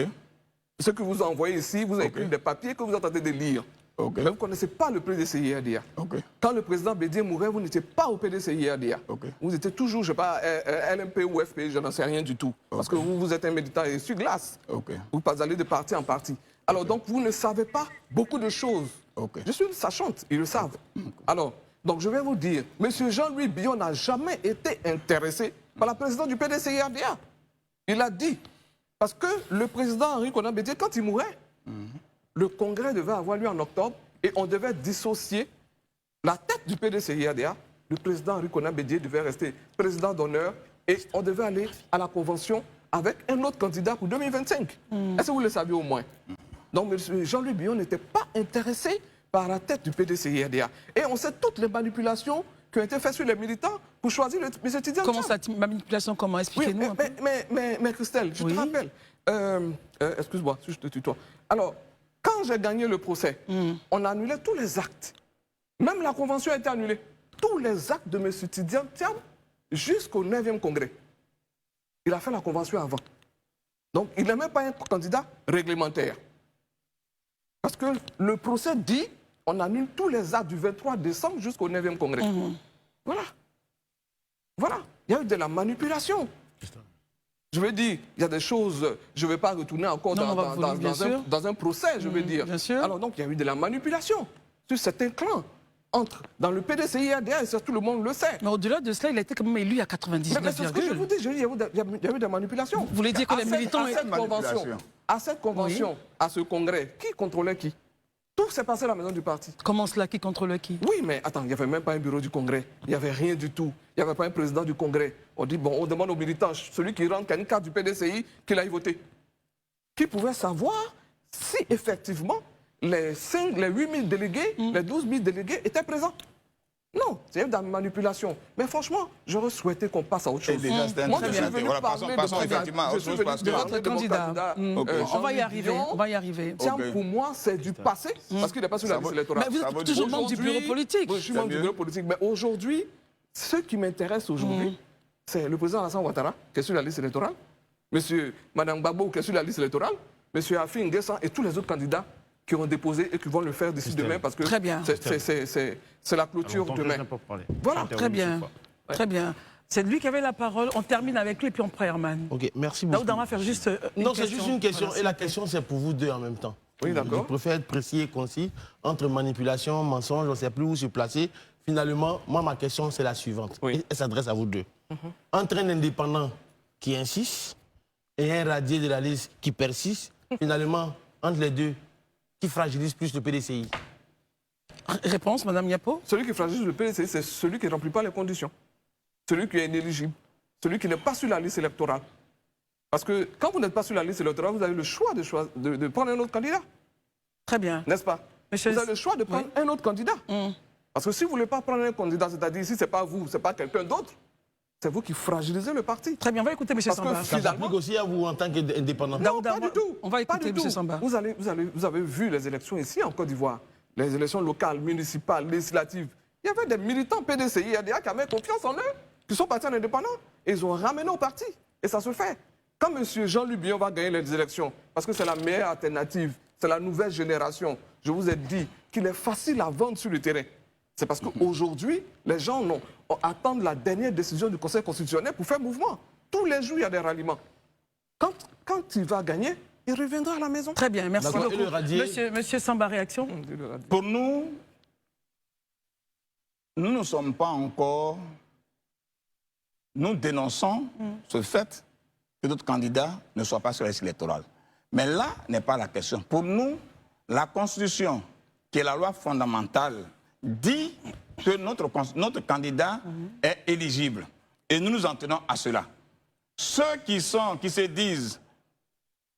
Speaker 2: Ce que vous envoyez ici, vous avez écrit des papiers que vous êtes en train de lire.
Speaker 3: Okay.
Speaker 2: Mais vous ne connaissez pas le PDCI-RDA.
Speaker 3: Okay.
Speaker 2: Quand le président Bédié mourait, vous n'étiez pas au PDCI-RDA.
Speaker 3: Okay.
Speaker 2: Vous étiez toujours, je ne sais pas, LMP ou FP, je n'en sais rien du tout. Parce que vous êtes un militant sur glace. Vous pas allez de parti en parti. Alors donc, vous ne savez pas beaucoup de choses. Je suis une sachante, ils le savent. Alors, donc je vais vous dire, M. Jean-Louis Bion n'a jamais été intéressé par la présidente du PDCI-RDA. Il a dit, parce que le président Henri Konan Bédié, quand il mourait, le congrès devait avoir lieu en octobre et on devait dissocier la tête du PDCI-RDA. Le président Henri Konan Bédié devait rester président d'honneur et on devait aller à la convention avec un autre candidat pour 2025. Est-ce que vous le saviez au moins? Donc M. Jean-Louis Bion n'était pas intéressé par la tête du PDCI-RDA. Et on sait toutes les manipulations qui ont été faites sur les militants pour choisir M. Tidiane Thiam.
Speaker 1: Comment ça, manipulation, comment? Expliquez-nous un peu.
Speaker 2: Mais Christelle, je te rappelle. Excuse-moi, si je te tutoie. Alors, quand j'ai gagné le procès, on a annulé tous les actes. Même la convention a été annulée. Tous les actes de M. Tidiane Thiam jusqu'au 9e congrès. Il a fait la convention avant. Donc, il n'est même pas un candidat réglementaire. Parce que le procès dit on annule tous les actes du 23 décembre jusqu'au 9e congrès. Voilà. Voilà. Il y a eu de la manipulation. Je veux dire, il y a des choses, je ne vais pas retourner encore dans un procès, je veux dire.
Speaker 1: Bien sûr.
Speaker 2: Alors donc, il y a eu de la manipulation sur certains clans dans le PDCI-RDA et ça, tout le monde le sait.
Speaker 1: Mais au-delà de cela, il a été quand même élu à 99,.
Speaker 2: Mais c'est ce que je vous dis, il y a eu des manipulations.
Speaker 1: Vous voulez dire que les militants...
Speaker 2: À cette convention, à ce congrès, qui contrôlait qui? Tout s'est passé à la maison du parti.
Speaker 1: Comment cela, qui contrôle qui?
Speaker 2: Oui, mais attends, il n'y avait même pas un bureau du congrès. Il n'y avait rien du tout. Il n'y avait pas un président du congrès. On dit, bon, on demande aux militants, celui qui rentre, qui a une carte du PDCI, qu'il aille voter. Qui pouvait savoir si effectivement les 8 000 délégués, les 12 000 délégués étaient présents? Non, c'est de la manipulation. Mais franchement, j'aurais souhaité qu'on passe à autre chose.
Speaker 3: Déjà,
Speaker 2: Moi, je suis venu parler
Speaker 3: de
Speaker 2: votre candidat.
Speaker 1: On va y arriver, on va y arriver.
Speaker 2: Tiens, pour moi, c'est du passé, parce qu'il n'est pas sur la liste électorale.
Speaker 1: Mais vous êtes toujours membre du bureau politique.
Speaker 2: Oui, je suis membre du bureau politique. Mais aujourd'hui, ce qui m'intéresse aujourd'hui, c'est le président Alassane Ouattara, qui est sur la liste électorale, Madame Gbagbo, qui est sur la liste électorale, M. Afi N'Guessan et tous les autres candidats qui ont déposé et qui vont le faire d'ici demain parce que c'est la clôture demain.
Speaker 1: Voilà, très bien. Très bien. C'est lui qui avait la parole. On termine avec lui et puis on prend Herman.
Speaker 4: Ok, merci beaucoup.
Speaker 1: Daouda, on va faire juste
Speaker 4: non, c'est juste une question. Voilà, et la question, c'est pour vous deux en même temps.
Speaker 2: Oui, d'accord.
Speaker 4: Je préfère être précis et concis. Entre manipulation, mensonge, on ne sait plus où se placer. Finalement, moi, ma question, c'est la suivante.
Speaker 2: Oui.
Speaker 4: Elle s'adresse à vous deux. Entre un indépendant qui insiste et un radié de la liste qui persiste, finalement, entre les deux, qui fragilise plus le PDCI?
Speaker 1: Réponse, Madame Yapo.
Speaker 2: Celui qui fragilise le PDCI, c'est celui qui ne remplit pas les conditions. Celui qui est inéligible. Celui qui n'est pas sur la liste électorale. Parce que quand vous n'êtes pas sur la liste électorale, vous avez le choix de prendre un autre candidat.
Speaker 1: Très bien.
Speaker 2: N'est-ce pas? Vous avez le choix de prendre un autre candidat. Parce que si vous ne voulez pas prendre un candidat, c'est-à-dire si ce n'est pas vous, ce n'est pas quelqu'un d'autre, c'est vous qui fragilisez le parti.
Speaker 1: Très bien, on va écouter M. Samba.
Speaker 4: Ça s'applique aussi à vous en tant qu'indépendant?
Speaker 2: Non, pas du tout.
Speaker 1: On va écouter M. Samba.
Speaker 2: Vous avez vu les élections ici en Côte d'Ivoire, les élections locales, municipales, législatives. Il y avait des militants PDCI, il y a des gens qui avaient confiance en eux, qui sont partis en indépendant, et ils ont ramené au parti. Et ça se fait. Quand M. Jean-Luc Bion va gagner les élections, parce que c'est la meilleure alternative, c'est la nouvelle génération, je vous ai dit qu'il est facile à vendre sur le terrain. C'est parce qu'aujourd'hui, les gens attendent la dernière décision du Conseil constitutionnel pour faire mouvement. Tous les jours, il y a des ralliements. Quand il va gagner, il reviendra à la maison.
Speaker 1: Très bien, merci beaucoup. Monsieur Samba, réaction?
Speaker 3: Pour nous, nous ne sommes pas encore... Nous dénonçons ce fait que d'autres candidats ne soient pas sur la liste électorale. Mais là n'est pas la question. Pour nous, la Constitution, qui est la loi fondamentale, dit que notre candidat est éligible. Et nous nous en tenons à cela. Ceux qui se disent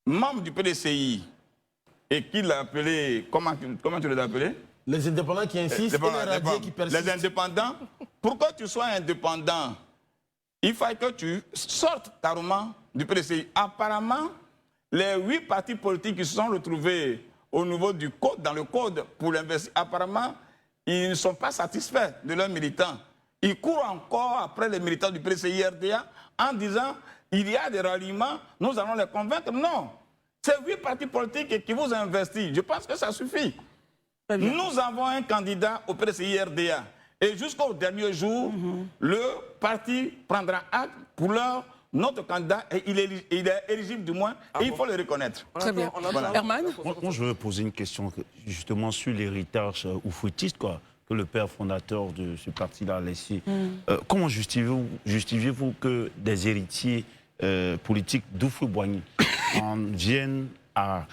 Speaker 3: membres du PDCI et qui l'ont appelé, comment tu les as appelés?
Speaker 4: Les indépendants qui insistent et les radiés qui persistent.
Speaker 3: Les indépendants, pour que tu sois indépendant, il faut que tu sortes carrément du PDCI. Apparemment, les 8 partis politiques qui se sont retrouvés au niveau du code, dans le code pour l'investir, apparemment, ils ne sont pas satisfaits de leurs militants. Ils courent encore après les militants du PDCI-RDA en disant il y a des ralliements, nous allons les convaincre. Non, c'est 8 partis politiques qui vous ont investi. Je pense que ça suffit. Nous avons un candidat au PDCI-RDA. Et jusqu'au dernier jour, le parti prendra acte pour notre candidat, et il est éligible du moins, et il faut le reconnaître.
Speaker 1: Très bien.
Speaker 3: Voilà.
Speaker 1: Herman?
Speaker 5: Moi, je veux poser une question justement sur l'héritage oufouetiste, que le père fondateur de ce parti-là a laissé. Comment justifiez-vous que des héritiers politiques d'Oufoué-Boigny en viennent à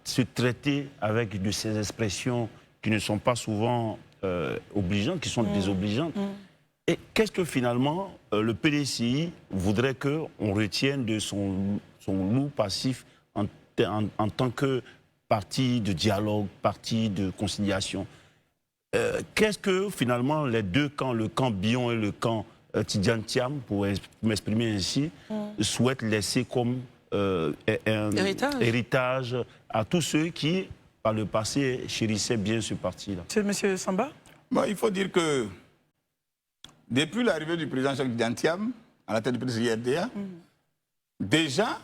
Speaker 5: se traiter avec de ces expressions qui ne sont pas souvent obligeantes, qui sont désobligeantes? Et qu'est-ce que finalement le PDCI voudrait qu'on retienne de son loup passif en tant que parti de dialogue, parti de conciliation? Qu'est-ce que finalement les deux camps, le camp Bion et le camp Tidjane Thiam, pour m'exprimer ainsi, souhaitent laisser comme un héritage à tous ceux qui, par le passé, chérissaient bien ce parti-là?
Speaker 1: Monsieur Samba?
Speaker 3: Bon, il faut dire que depuis l'arrivée du président Jacques Tidjane Thiam à la tête du PDCI-RDA, déjà,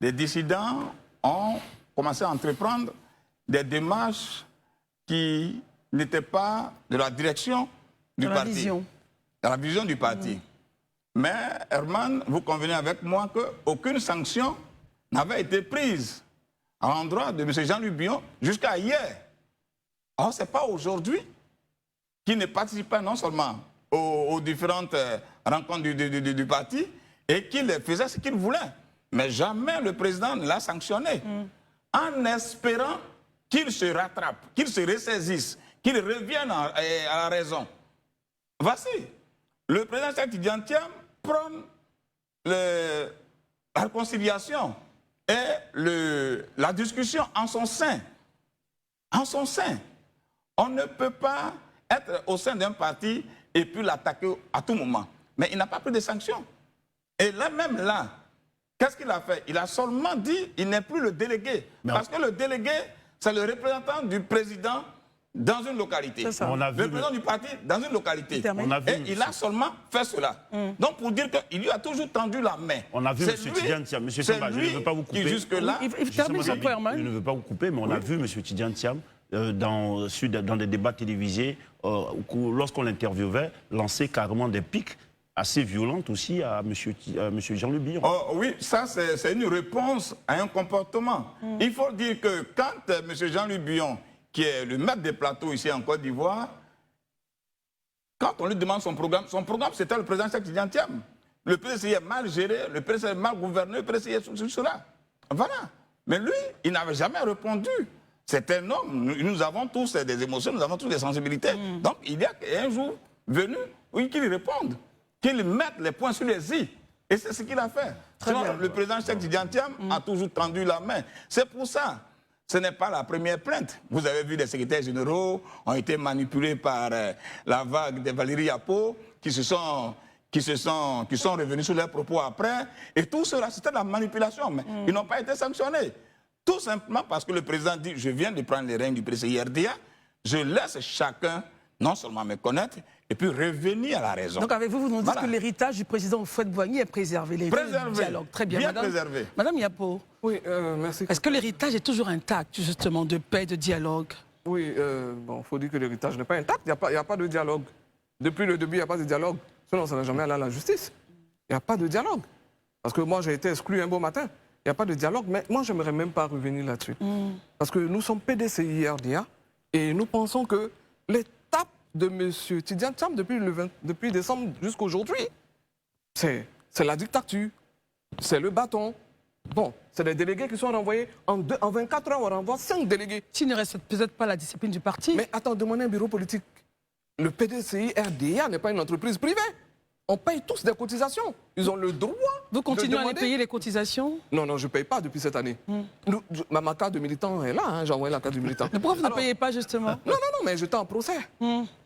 Speaker 3: les dissidents ont commencé à entreprendre des démarches qui n'étaient pas de la direction du parti. Dans la vision du parti. Mais, Herman, vous convenez avec moi qu'aucune sanction n'avait été prise à l'endroit de M. Jean-Luc Bion jusqu'à hier. Alors, ce n'est pas aujourd'hui qu'il ne participe pas non seulement aux différentes rencontres du parti et qu'il faisait ce qu'il voulait. Mais jamais le président ne l'a sanctionné. En espérant qu'il se rattrape, qu'il se ressaisisse, qu'il revienne à la raison. Voici, le président Cheikh Tidjane Thiam prône la réconciliation et la discussion en son sein. En son sein. On ne peut pas être au sein d'un parti et puis l'attaquer à tout moment. Mais il n'a pas pris de sanctions. Et là, même là, qu'est-ce qu'il a fait? Il a seulement dit qu'il n'est plus le délégué. Parce que le délégué, c'est le représentant du président dans une localité. Le président du parti dans une localité. Et il a seulement fait cela. Donc pour dire qu'il lui a toujours tendu la main.
Speaker 5: On a vu M. Tidiane Thiam. M. Samba, je ne veux pas vous couper.
Speaker 3: Jusque-là,
Speaker 5: je ne veux pas vous couper, mais on a vu M. Tidiane Thiam dans des débats télévisés, lorsqu'on l'interviewait, lancer carrément des pics assez violentes aussi à M. Jean-Luc Billon.
Speaker 3: Oh, oui, ça c'est une réponse à un comportement. Il faut dire que quand M. Jean-Luc Billon, qui est le maître des plateaux ici en Côte d'Ivoire, quand on lui demande son programme c'était le président Cheikh Tidiane Thiam. Le PDCI est mal géré, le PDCI est mal gouverné, le PDCI est sur cela. Voilà. Mais lui, il n'avait jamais répondu. C'est un homme, nous avons tous des émotions, nous avons tous des sensibilités. Donc il y a un jour venu, oui, qu'il réponde, qu'il mette les points sur les i. Et c'est ce qu'il a fait. Le président Cheikh Tidiane Thiam a toujours tendu la main. C'est pour ça. Ce n'est pas la première plainte. Vous avez vu des secrétaires généraux ont été manipulés par la vague de Valérie Yapo, qui sont revenus sur leurs propos après. Et tout cela, c'était de la manipulation. Mais ils n'ont pas été sanctionnés. Tout simplement parce que le président dit, je viens de prendre les règnes du PCI-RDA, je laisse chacun non seulement me connaître, et puis revenir à la raison.
Speaker 1: Donc avec vous, vous nous dites que l'héritage du président Houphouët-Boigny est préservé.
Speaker 3: Préservé.
Speaker 1: Dialogue. Très bien.
Speaker 3: Bien préservé.
Speaker 1: Madame Yapo.
Speaker 2: Oui, merci.
Speaker 1: Est-ce que l'héritage est toujours intact, justement, de paix, de dialogue?
Speaker 2: Oui, bon, il faut dire que l'héritage n'est pas intact. Il n'y a pas de dialogue. Depuis le début, il n'y a pas de dialogue. Sinon, ça n'a jamais allé à la justice. Il n'y a pas de dialogue. Parce que moi, j'ai été exclu un beau matin. Il n'y a pas de dialogue, mais moi, je n'aimerais même pas revenir là-dessus. Parce que nous sommes PDCI-RDA et nous pensons que l'étape de M. Tidiane Thiam depuis décembre jusqu'à aujourd'hui, c'est la dictature, c'est le bâton. Bon, c'est des délégués qui sont renvoyés. En 24 heures, on renvoie 5 délégués.
Speaker 1: S'il ne respecte peut-être pas la discipline du parti.
Speaker 2: Mais attends, demandez un bureau politique. Le PDCI-RDA n'est pas une entreprise privée. On paye tous des cotisations. Ils ont le droit.
Speaker 1: Vous continuez à payer les cotisations?
Speaker 2: Non, non, je ne paye pas depuis cette année. Ma carte de militant est là, hein, j'ai envoyé la carte de militant.
Speaker 1: Mais pourquoi vous ne payez pas, justement?
Speaker 2: Non, mais j'étais en procès.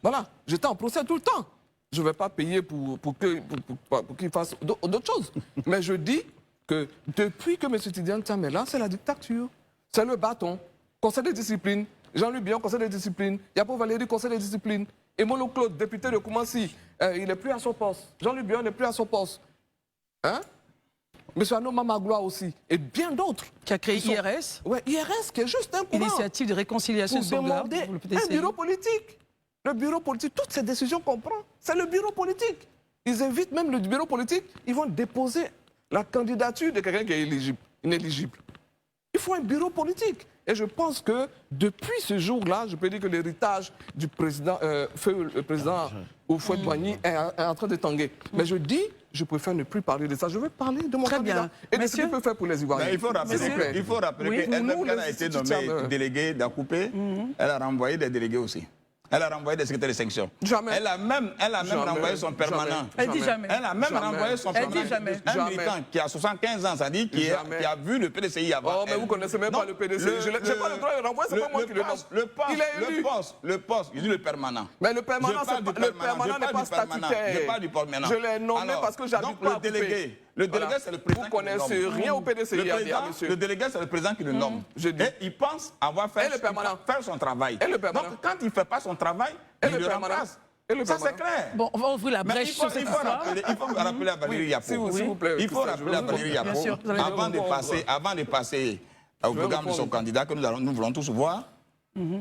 Speaker 2: Voilà, j'étais en procès tout le temps. Je ne vais pas payer pour qu'il fasse d'autres choses. Mais je dis que depuis que M. Tidiane Thiam est là, c'est la dictature. C'est le bâton. Conseil de discipline. Jean-Luc Billon, conseil de discipline. Yapo Valérie, conseil de discipline. Et Molo Claude, député de Koumassi, il n'est plus à son poste. Jean-Luc Billon n'est plus à son poste. Hein? M. Anoma Magloire aussi. Et bien d'autres.
Speaker 1: Qui a créé IRS?
Speaker 2: Oui, IRS, qui est juste un courant.
Speaker 1: Initiative de réconciliation
Speaker 2: pour demander un bureau politique. Le bureau politique, toutes ces décisions qu'on prend, c'est le bureau politique. Ils invitent même le bureau politique, ils vont déposer la candidature de quelqu'un qui est inéligible. Il faut un bureau politique. Et je pense que depuis ce jour-là, je peux dire que l'héritage du président, le président Houphouët-Boigny est en train de tanguer. Mais je dis, je préfère ne plus parler de ça. Je veux parler de mon candidat. Et de ce qu'il peut faire pour les Ivoiriens.
Speaker 3: Il faut rappeler qu'elle-même, quand elle a été nommée déléguée d'Acoupé, elle a renvoyé des délégués aussi. Elle a renvoyé des secrétaires de section.
Speaker 2: Jamais.
Speaker 3: Elle a même renvoyé son permanent.
Speaker 1: Elle dit jamais.
Speaker 3: Elle a même renvoyé son permanent.
Speaker 1: Elle dit jamais.
Speaker 3: Un militant qui a 75 ans, ça dit, qui a vu le PDCI avant.
Speaker 2: Oh, mais vous ne connaissez même pas le PDCI. Je n'ai pas le droit de renvoyer, c'est pas moi qui le nomme.
Speaker 3: Le poste, il dit le permanent.
Speaker 2: Mais le permanent n'est pas statutaire.
Speaker 3: Je parle du permanent.
Speaker 2: Je l'ai nommé parce que j'habite pas à Coupé.
Speaker 3: Le délégué, c'est le président.
Speaker 2: Vous ne connaissez rien au PDCI, monsieur.
Speaker 3: Le délégué, c'est le président qui le nomme. Et il pense avoir fait son travail. Donc, quand il ne fait pas son travail, il le remplace. Ça, c'est clair.
Speaker 1: Bon, on va ouvrir la brèche sur cette histoire.
Speaker 3: Il faut rappeler à Valérie Yapo.
Speaker 2: S'il vous plaît.
Speaker 3: Il faut rappeler à Valérie Yapo, avant de passer au programme de son candidat, que nous voulons tous voir,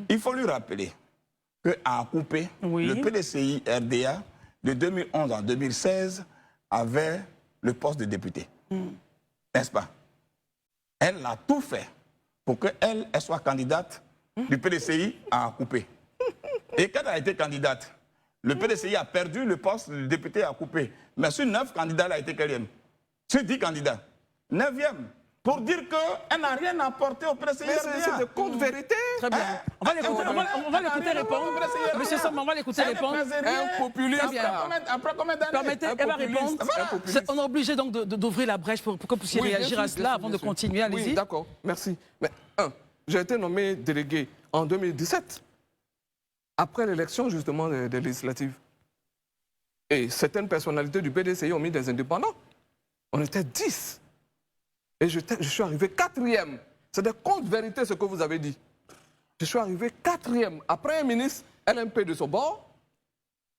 Speaker 3: il faut lui rappeler qu'à Coupé, le PDCI RDA, de 2011 en 2016, avait le poste de député. N'est-ce pas? Elle a tout fait pour qu'elle soit candidate du PDCI à Coupé. Et quand elle a été candidate, le PDCI a perdu le poste de député à Coupé. Mais sur 9 candidats, elle a été quatrième. Sur 10 candidats, 9e. Pour dire qu'elle n'a rien apporté au PDCI.
Speaker 2: C'est de compte vérité.
Speaker 1: Très bien. On va l'écouter répondre. Monsieur Samba, on va l'écouter répondre.
Speaker 2: Un populiste.
Speaker 3: Après combien d'années?
Speaker 1: Permettez, elle va répondre. On est obligé donc d'ouvrir la brèche pour que vous puissiez réagir à cela avant de continuer. Allez-y.
Speaker 2: Oui, d'accord. Merci. Mais j'ai été nommé délégué en 2017. après l'élection justement des législatives. Et certaines personnalités du PDCI ont mis des indépendants. On était 10. Et je suis arrivé 4e. C'est des comptes vérités ce que vous avez dit. Je suis arrivé 4e. Après un ministre LMP de son bord,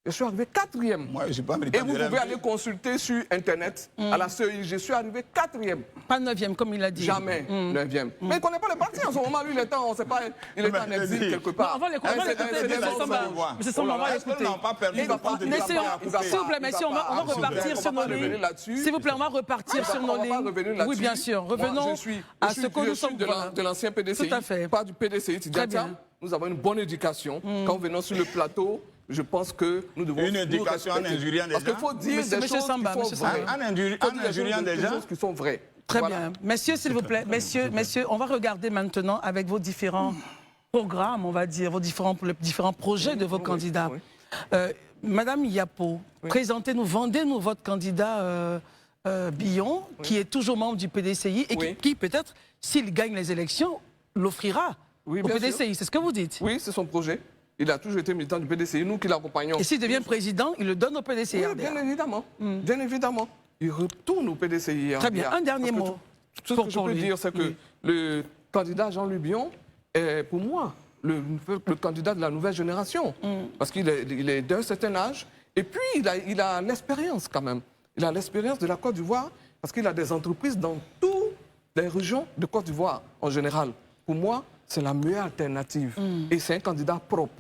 Speaker 2: je suis arrivé 4e.
Speaker 3: Moi, je suis pas
Speaker 2: Et vous pouvez aller consulter sur Internet à la CEI. Je suis arrivé 4e.
Speaker 1: Pas 9e, comme il a dit.
Speaker 2: Jamais 9e. Mais il ne connaît pas le parti en ce moment. Lui, il est on sait pas, il est en exil quelque part.
Speaker 1: On va l'écouter, M. Samba. M. Samba, on va l'écouter. S'il vous plaît, messieurs, on va repartir sur nos lignes. S'il vous plaît, on va repartir sur nos lignes. Oui, bien sûr. Revenons à ce que nous sommes
Speaker 2: de l'ancien PDCI.
Speaker 1: Tout à fait.
Speaker 2: Pas du PDCI. Très bien. Nous avons une bonne éducation. Quand nous venons sur le plateau, je pense que nous devons...
Speaker 3: Une éducation en injuriant des gens.
Speaker 2: Parce qu'il faut dire des choses qui sont vraies.
Speaker 3: En injuriant des gens.
Speaker 2: Qui sont vraies.
Speaker 1: Très bien. Messieurs, s'il vous plaît, messieurs, on va regarder maintenant avec vos différents programmes, on va dire, vos différents projets de vos candidats. Madame Yapo, présentez-nous, vendez-nous votre candidat Billon, qui est toujours membre du PDCI et qui peut-être, s'il gagne les élections, l'offrira au PDCI. C'est ce que vous dites?
Speaker 2: Oui, c'est son projet. Il a toujours été militant du PDCI, nous qui l'accompagnons.
Speaker 1: Et s'il devient président, il le donne au PDCI.
Speaker 2: Oui, bien évidemment. Bien évidemment. Il retourne au PDCI.
Speaker 1: Très bien. Un dernier mot.
Speaker 2: Ce que je peux dire, c'est que le candidat Jean-Louis Billon est, pour moi, le candidat de la nouvelle génération. Parce qu'il est d'un certain âge. Et puis, il a l'expérience quand même. Il a l'expérience de la Côte d'Ivoire parce qu'il a des entreprises dans toutes les régions de Côte d'Ivoire en général. Pour moi, c'est la meilleure alternative. Et c'est un candidat propre.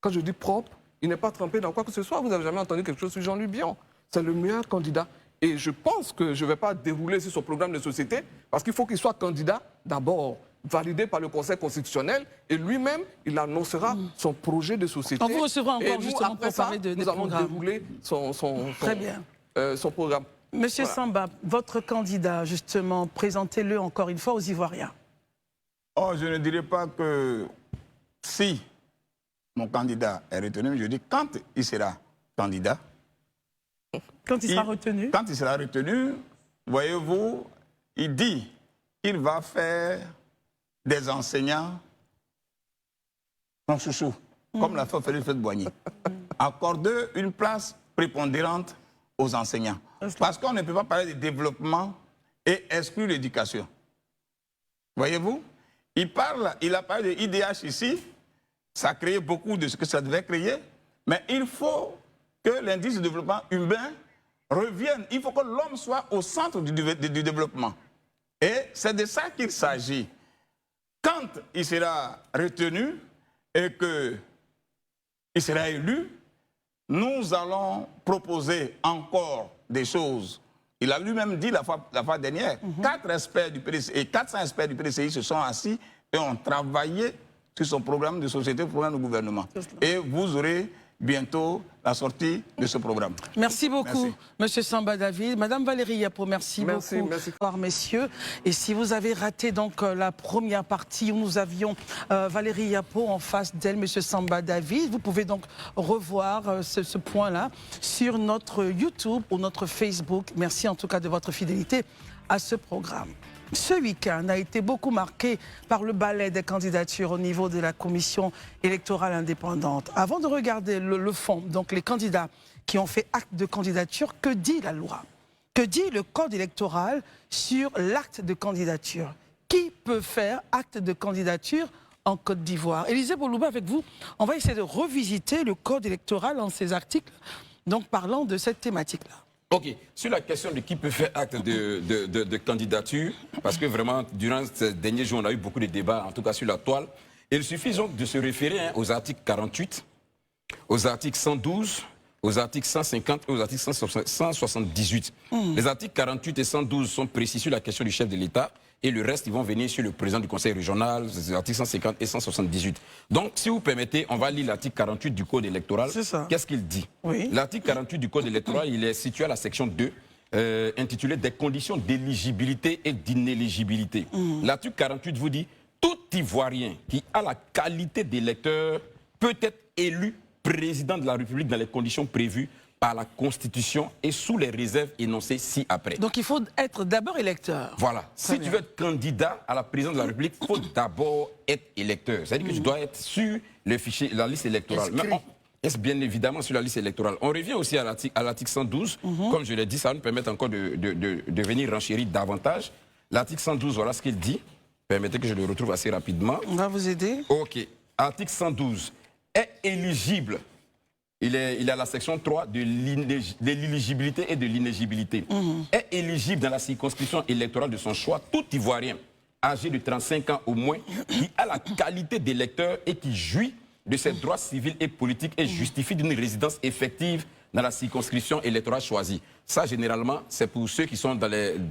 Speaker 2: Quand je dis propre, il n'est pas trempé dans quoi que ce soit. Vous n'avez jamais entendu quelque chose sur Jean-Louis Billon. C'est le meilleur candidat. Et je pense que je ne vais pas dérouler sur son programme de société parce qu'il faut qu'il soit candidat d'abord, validé par le Conseil constitutionnel. Et lui-même, il annoncera son projet de société.
Speaker 1: On vous recevra encore
Speaker 2: nous,
Speaker 1: justement pour parler de
Speaker 2: nous allons dérouler son programme.
Speaker 1: Monsieur Samba, votre candidat, justement, présentez-le encore une fois aux Ivoiriens.
Speaker 3: Oh, je ne dirais pas que si mon candidat est retenu, je dis quand il sera candidat.
Speaker 1: Quand il sera retenu?
Speaker 3: Quand il sera retenu, voyez-vous, il dit qu'il va faire des enseignants son chouchou, comme l'a fait Félix Boigny. Accorder une place prépondérante aux enseignants. Parce qu'on ne peut pas parler de développement et exclure l'éducation. Voyez-vous, il a parlé de IDH ici, ça a créé beaucoup de ce que ça devait créer, mais il faut que l'indice de développement humain revienne. Il faut que l'homme soit au centre du développement. Et c'est de ça qu'il s'agit. Quand il sera retenu et qu'il sera élu, nous allons proposer encore des choses. Il a lui-même dit la fois dernière, 400 experts du PDCI se sont assis et ont travaillé sur son programme de société, programme de gouvernement. Et vous aurez bientôt la sortie de ce programme.
Speaker 1: Merci beaucoup, Monsieur Samba David. Madame Valérie Yapo, merci beaucoup.
Speaker 2: Merci.
Speaker 1: Au revoir, messieurs. Et si vous avez raté donc la première partie où nous avions Valérie Yapo en face d'elle, Monsieur Samba David, vous pouvez donc revoir ce point-là sur notre YouTube ou notre Facebook. Merci en tout cas de votre fidélité à ce programme. Ce week-end a été beaucoup marqué par le balai des candidatures au niveau de la commission électorale indépendante. Avant de regarder le fond, donc les candidats qui ont fait acte de candidature, que dit la loi? Que dit le code électoral sur l'acte de candidature? Qui peut faire acte de candidature en Côte d'Ivoire? Élisée Boulouba, avec vous, on va essayer de revisiter le code électoral en ces articles, donc parlant de cette thématique-là.
Speaker 6: Ok, sur la question de qui peut faire acte de candidature, parce que vraiment, durant ces derniers jours, on a eu beaucoup de débats, en tout cas sur la toile, et il suffit donc de se référer aux articles 48, aux articles 112, aux articles 150 et aux articles 178. Les articles 48 et 112 sont précis sur la question du chef de l'État, et le reste, ils vont venir sur le président du conseil régional, les articles 150 et 178. Donc, si vous permettez, on va lire l'article 48 du code électoral.
Speaker 1: C'est ça.
Speaker 6: Qu'est-ce qu'il dit?
Speaker 1: Oui.
Speaker 6: L'article 48 du code électoral, il est situé à la section 2, intitulée « Des conditions d'éligibilité et d'inéligibilité ». L'article 48 vous dit « Tout Ivoirien qui a la qualité d'électeur peut être élu président de la République dans les conditions prévues par la Constitution et sous les réserves énoncées ci-après.
Speaker 1: Donc il faut être d'abord électeur.
Speaker 6: Voilà. Si tu veux être candidat à la présidence de la République, il faut d'abord être électeur. C'est-à-dire que tu dois être sur le fichier, la liste électorale. Est-ce bien évidemment sur la liste électorale. On revient aussi à l'article 112. Comme je l'ai dit, ça va nous permettre encore de venir renchérir davantage. L'article 112, voilà ce qu'il dit. Permettez que je le retrouve assez rapidement.
Speaker 1: On va vous aider.
Speaker 6: OK. Article 112 est éligible. Il est à la section 3 de l'éligibilité et de l'inéligibilité. Est éligible dans la circonscription électorale de son choix tout Ivoirien âgé de 35 ans au moins qui a la qualité d'électeur et qui jouit de ses droits civils et politiques et justifie d'une résidence effective dans la circonscription électorale choisie. Ça, généralement, c'est pour ceux qui sont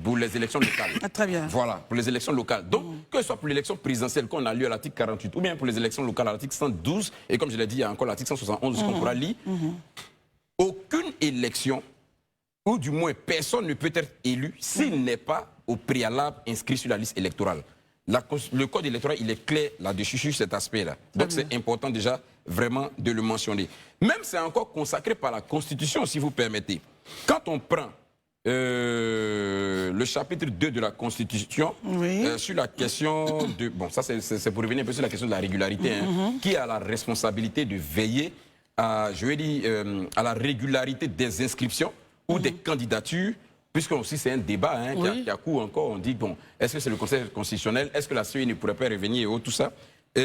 Speaker 6: pour les élections locales.
Speaker 1: Ah, très bien.
Speaker 6: Voilà, pour les élections locales. Donc, que ce soit pour l'élection présidentielle qu'on a lieu à l'article 48, ou bien pour les élections locales à l'article 112, et comme je l'ai dit, il y a encore l'article 171 qu'on pourra lire, aucune élection, ou du moins personne ne peut être élu s'il n'est pas au préalable inscrit sur la liste électorale. Le code électoral, il est clair là-dessus, sur cet aspect-là. Donc c'est important déjà vraiment de le mentionner. Même c'est encore consacré par la Constitution, si vous permettez. Quand on prend le chapitre 2 de la Constitution, sur la question de... Bon, ça c'est pour revenir un peu sur la question de la régularité, qui a la responsabilité de veiller à, je vais dire, à la régularité des inscriptions ou des candidatures, puisque aussi c'est un débat qui a cours encore. On dit, bon, est-ce que c'est le Conseil constitutionnel? Est-ce que la CEI ne pourrait pas revenir et tout ça?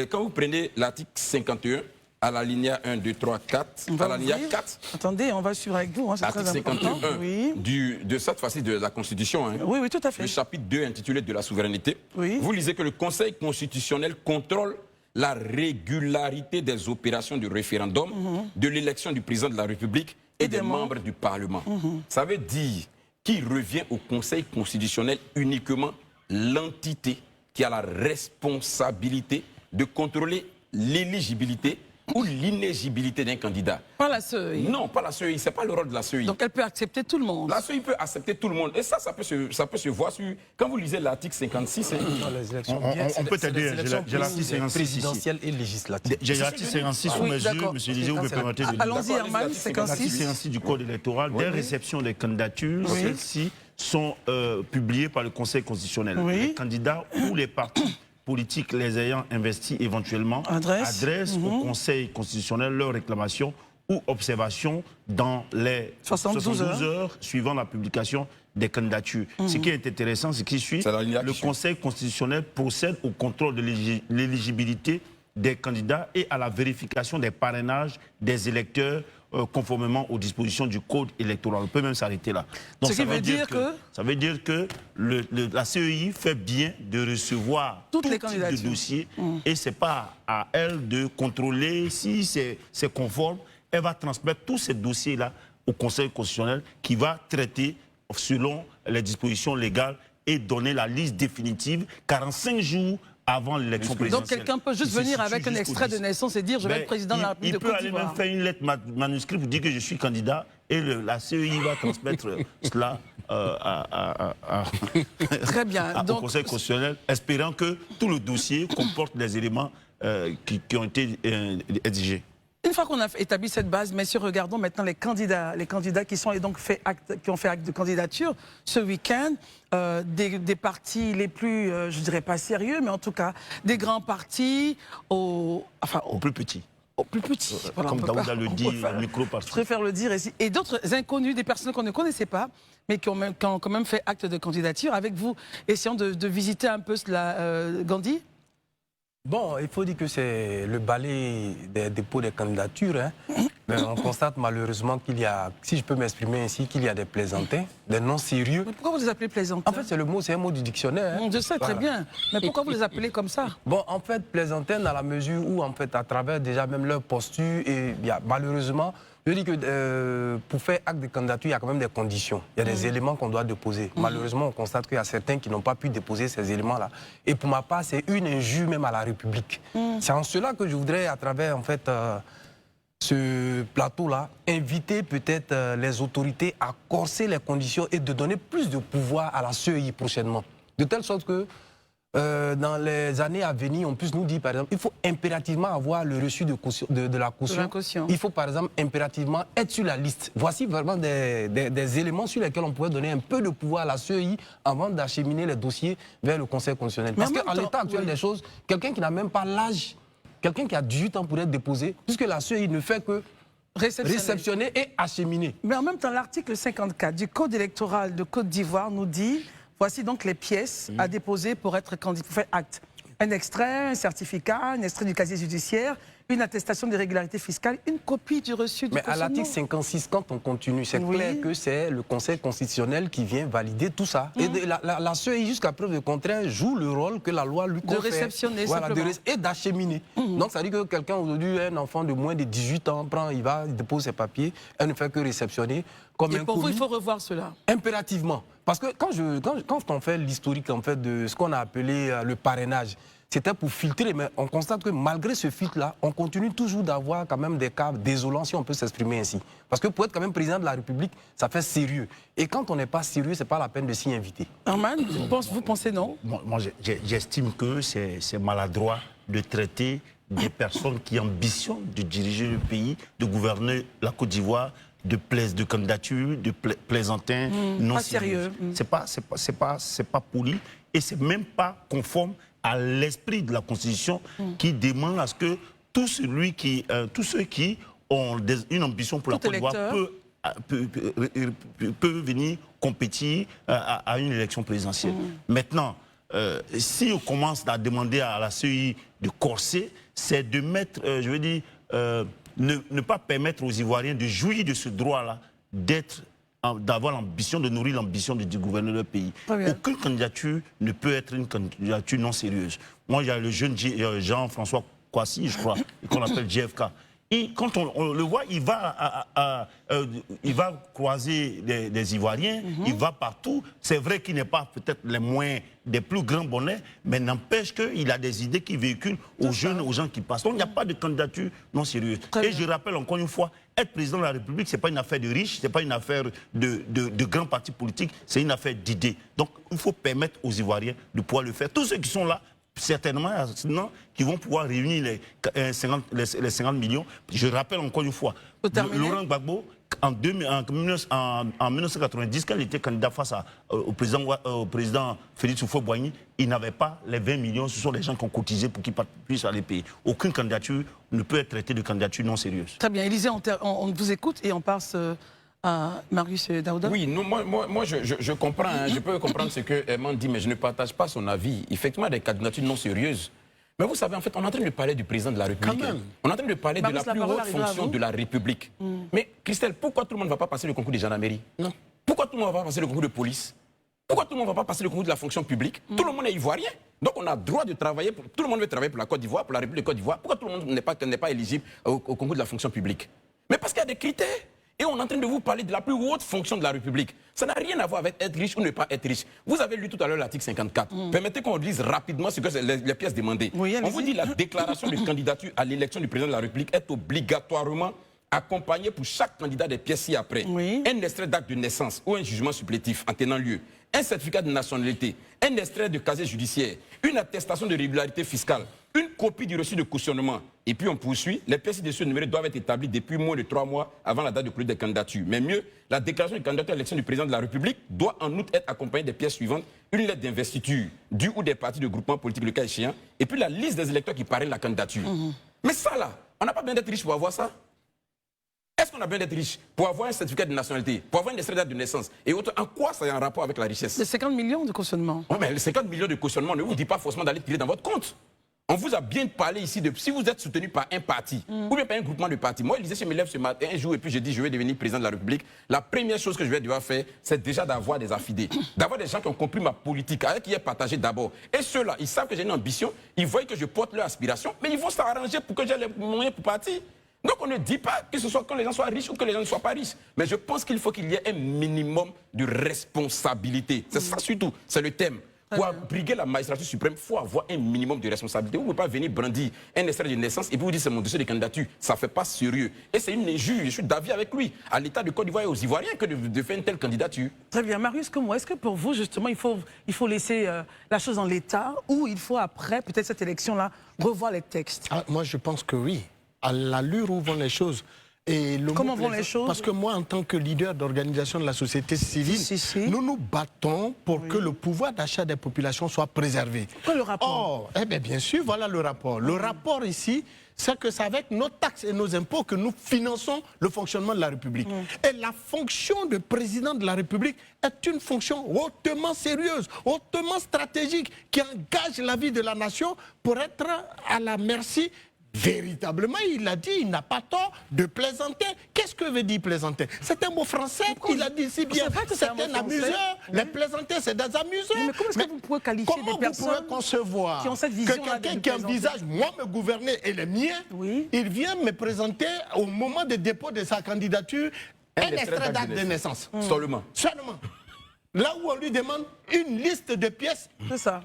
Speaker 6: Quand vous prenez l'article 51, à l'alinéa 1, 2, 3, 4, à l'alinéa 4...
Speaker 1: Attendez, on va suivre avec vous, c'est très important.
Speaker 6: 51 de cette fois-ci de la Constitution.
Speaker 1: Oui, tout à fait.
Speaker 6: Le chapitre 2 intitulé de la souveraineté. Vous lisez que le Conseil constitutionnel contrôle la régularité des opérations du référendum, de l'élection du président de la République et des membres du Parlement. Ça veut dire qu'il revient au Conseil constitutionnel uniquement l'entité qui a la responsabilité de contrôler l'éligibilité ou l'inéligibilité d'un candidat.
Speaker 1: Pas la CEI.
Speaker 6: Non, pas la CEI, c'est pas le rôle de la CEI.
Speaker 1: Donc elle peut accepter tout le monde.
Speaker 6: La CEI peut accepter tout le monde. Et ça peut se voir sur... Quand vous lisez l'article 56...
Speaker 5: On peut t'aider, j'ai l'article 56
Speaker 7: présidentielle et législative.
Speaker 5: J'ai l'article 56 sous mes yeux, monsieur Lisée, vous me permettez de...
Speaker 1: Allons-y, Herman, 56.
Speaker 5: L'article 56 du Code électoral, dès réception des candidatures, celles-ci sont publiées par le Conseil constitutionnel. Les candidats ou les partis politiques les ayant investis éventuellement adressent au Conseil constitutionnel leurs réclamations ou observations dans les 72 heures suivant la publication des candidatures. Ce qui est intéressant, c'est qu'il suit, le Conseil constitutionnel procède au contrôle de l'éligibilité des candidats et à la vérification des parrainages des électeurs conformément aux dispositions du Code électoral. On peut même s'arrêter là. Donc, ça veut dire que la CEI fait bien de recevoir tout type de dossier et ce n'est pas à elle de contrôler si c'est conforme. Elle va transmettre tous ces dossiers-là au Conseil constitutionnel qui va traiter selon les dispositions légales et donner la liste définitive 45 jours avant l'élection présidentielle.
Speaker 1: Donc quelqu'un peut juste venir avec un extrait de naissance et dire je vais être président de la République de Côte d'Ivoire.
Speaker 5: Il peut aller même faire une lettre manuscrite pour dire que je suis candidat et la CEI va transmettre cela
Speaker 1: très bien.
Speaker 5: Au Conseil constitutionnel, espérant que tout le dossier comporte les éléments qui ont été exigés.
Speaker 1: Une fois qu'on a établi cette base, messieurs, regardons maintenant les candidats qui ont fait acte de candidature ce week-end. Des partis les plus, je dirais pas sérieux, mais en tout cas des grands partis aux
Speaker 5: plus petits.
Speaker 1: Aux plus petits.
Speaker 5: Voilà, comme Daouda le dit, micro parti.
Speaker 1: Je préfère le dire ici. Et d'autres inconnus, des personnes qu'on ne connaissait pas, mais qui ont quand même fait acte de candidature. Avec vous, essayons de visiter un peu cela, Gandhi.
Speaker 7: Bon, il faut dire que c'est le balai des dépôts des candidatures. Mais on constate malheureusement qu'il y a, si je peux m'exprimer ainsi, qu'il y a des plaisantins, des non-sérieux.
Speaker 1: Mais pourquoi vous les appelez plaisantins?
Speaker 7: En fait, c'est un mot du dictionnaire.
Speaker 1: Je sais très bien. Mais pourquoi vous les appelez comme ça?
Speaker 7: Bon, en fait, plaisantins dans la mesure où, en fait, à travers déjà même leur posture, et il y a malheureusement, je dis que pour faire acte de candidature, il y a quand même des conditions. Il y a des éléments qu'on doit déposer. Malheureusement, on constate qu'il y a certains qui n'ont pas pu déposer ces éléments-là. Et pour ma part, c'est une injure même à la République. C'est en cela que je voudrais, à travers, en fait, ce plateau-là, inviter peut-être les autorités à corser les conditions et de donner plus de pouvoir à la CEI prochainement. De telle sorte que dans les années à venir, on puisse nous dire, par exemple, il faut impérativement avoir le reçu de la caution. Il faut, par exemple, impérativement être sur la liste. Voici vraiment des éléments sur lesquels on pourrait donner un peu de pouvoir à la CEI avant d'acheminer les dossiers vers le Conseil constitutionnel. Parce qu'à l'état actuel des choses, quelqu'un qui n'a même pas l'âge, quelqu'un qui a 18 ans pourrait être déposé, puisque la CEI ne fait que réceptionner et acheminer.
Speaker 1: Mais en même temps, l'article 54 du Code électoral de Côte d'Ivoire nous dit... Voici donc les pièces à déposer pour être candidat, pour faire acte. Un extrait, un certificat, un extrait du casier judiciaire, une attestation de régularité fiscale, une copie du reçu du
Speaker 7: cautionnement. Mais à l'article 56, quand on continue, c'est clair que c'est le Conseil constitutionnel qui vient valider tout ça. Et la CEI, jusqu'à preuve de contraire, joue le rôle que la loi lui confère.
Speaker 1: De réceptionner, simplement.
Speaker 7: Et d'acheminer. Donc ça dit que quelqu'un aujourd'hui, un enfant de moins de 18 ans, il dépose ses papiers, elle ne fait que réceptionner. Comme
Speaker 1: et pour vous, il faut revoir cela.
Speaker 7: Impérativement. Parce que quand on fait l'historique en fait, de ce qu'on a appelé le parrainage, c'était pour filtrer, mais on constate que malgré ce filtre-là, on continue toujours d'avoir quand même des cas désolants, si on peut s'exprimer ainsi. Parce que pour être quand même président de la République, ça fait sérieux. Et quand on n'est pas sérieux, c'est pas la peine de s'y inviter.
Speaker 1: Arman, vous pensez non?
Speaker 5: Moi, j'estime que c'est maladroit de traiter des personnes qui ambitionnent de diriger le pays, de gouverner la Côte d'Ivoire, de candidature, de plaisantins non sérieux. C'est pas poli et c'est même pas conforme à l'esprit de la Constitution qui demande à ce que tous ceux qui ont une ambition pour la Côte d'Ivoire peut venir compétir à une élection présidentielle. Maintenant, si on commence à demander à la CEI de corser, c'est de mettre, je veux dire, ne pas permettre aux Ivoiriens de jouir de ce droit-là, d'avoir l'ambition, de nourrir l'ambition du gouverneur de pays. Aucune candidature ne peut être une candidature non sérieuse. Moi, il y a le jeune Jean-François Kouassi, je crois, qu'on appelle JFK. Et quand on le voit, il va croiser des Ivoiriens, il va partout. C'est vrai qu'il n'est pas peut-être des plus grands bonnets, mais n'empêche qu'il a des idées qui véhiculent aux jeunes, aux gens qui passent. Donc il n'y a pas de candidature non sérieuse. Et je rappelle encore une fois, être président de la République, ce n'est pas une affaire de riches, ce n'est pas une affaire de grands partis politiques, c'est une affaire d'idées. Donc il faut permettre aux Ivoiriens de pouvoir le faire. Tous ceux qui sont là, certainement, qui vont pouvoir réunir les 50 millions. Je rappelle encore une fois, Laurent Gbagbo, en 1990, quand il était candidat face au président Félix Houphouët-Boigny, il n'avait pas les 20 millions. Ce sont les gens qui ont cotisé pour qu'ils puissent aller payer. Aucune candidature ne peut être traitée de candidature non sérieuse.
Speaker 1: Très bien. Élisée, on vous écoute et on passe à Marius Daouda.
Speaker 6: Oui, moi je comprends. Hein, je peux comprendre ce que Herman dit, mais je ne partage pas son avis. Effectivement, des candidatures non sérieuses. Mais vous savez, en fait, on est en train de parler du président de la République. On est en train de parler de la plus haute fonction de la République. Mais Christelle, pourquoi tout le monde ne va pas passer le concours de gendarmerie? Non. Pourquoi tout le monde ne va pas passer le concours de police? Pourquoi tout le monde ne va pas passer le concours de la fonction publique? Tout le monde est ivoirien. Donc on a droit de travailler, tout le monde veut travailler pour la Côte d'Ivoire, pour la République de Côte d'Ivoire. Pourquoi tout le monde n'est pas éligible au concours de la fonction publique? Mais parce qu'il y a des critères. Et on est en train de vous parler de la plus haute fonction de la République. Ça n'a rien à voir avec être riche ou ne pas être riche. Vous avez lu tout à l'heure l'article 54. Permettez qu'on lise rapidement ce que c'est les pièces demandées. Oui, on vous dit la déclaration de candidature à l'élection du président de la République est obligatoirement accompagnée pour chaque candidat des pièces ci-après. Un extrait d'acte de naissance ou un jugement supplétif en tenant lieu. Un certificat de nationalité, un extrait de casier judiciaire, une attestation de régularité fiscale, une copie du reçu de cautionnement. Et puis on poursuit, les pièces de ce numéro doivent être établies depuis moins de 3 mois avant la date de clôture des candidatures. Mais mieux, la déclaration de candidature à l'élection du président de la République doit en outre être accompagnée des pièces suivantes: une lettre d'investiture du ou des partis de groupement politique le cas échéant, et puis la liste des électeurs qui parrainent la candidature. Mais ça là, on n'a pas besoin d'être riche pour avoir ça. Est-ce qu'on a besoin d'être riche pour avoir un certificat de nationalité, pour avoir une extrait de naissance et autres? En quoi ça a un rapport avec la richesse?
Speaker 1: Les 50 millions de cautionnement.
Speaker 6: Oui, mais les 50 millions de cautionnement ne vous dit pas forcément d'aller tirer dans votre compte. On vous a bien parlé ici de si vous êtes soutenu par un parti ou bien par un groupement de partis. Moi, Élisée, je me lève ce matin un jour et puis je dis je vais devenir président de la République. La première chose que je vais devoir faire, c'est déjà d'avoir des affidés, d'avoir des gens qui ont compris ma politique, avec qui est partagé d'abord. Et ceux-là, ils savent que j'ai une ambition, ils voient que je porte leur aspiration, mais ils vont s'arranger pour que j'ai les moyens pour partir. Donc on ne dit pas que ce soit quand les gens soient riches ou que les gens ne soient pas riches. Mais je pense qu'il faut qu'il y ait un minimum de responsabilité. C'est ça surtout, c'est le thème. Pour briguer la magistrature suprême, il faut avoir un minimum de responsabilité. Vous ne pouvez pas venir brandir un extrait de naissance et puis vous dire c'est mon dossier de candidature. Ça ne fait pas sérieux. Et c'est une injure, je suis d'avis avec lui, à l'État de Côte d'Ivoire et aux Ivoiriens que de faire une telle candidature.
Speaker 1: Très bien. Marius, comme moi, est-ce que pour vous, justement, il faut laisser la chose en l'état ou il faut, après, peut-être cette élection-là, revoir les textes?
Speaker 8: Moi, je pense que oui. À l'allure où vont les choses.
Speaker 1: Comment vont les choses?
Speaker 8: Parce que moi, en tant que leader d'organisation de la société civile, nous nous battons pour que le pouvoir d'achat des populations soit préservé.
Speaker 1: Quel est le rapport?
Speaker 8: Eh bien sûr, voilà le rapport. Le rapport ici, c'est que c'est avec nos taxes et nos impôts que nous finançons le fonctionnement de la République. Et la fonction de président de la République est une fonction hautement sérieuse, hautement stratégique, qui engage la vie de la nation pour être à la merci. Véritablement, il a dit, il n'a pas tort de plaisanter. Qu'est-ce que veut dire plaisanter? C'est un mot français, il a dit si bien. C'est un amuseur. Les plaisanter, c'est des amuseurs.
Speaker 1: Mais comment est-ce que vous pouvez qualifier des personnes
Speaker 8: vous pouvez concevoir
Speaker 1: qui ont cette vision
Speaker 8: que quelqu'un qui envisage, moi, me gouverner et les miens, il vient me présenter au moment du dépôt de sa candidature un extrait d'acte de naissance.
Speaker 6: Seulement.
Speaker 8: Là où on lui demande une liste de pièces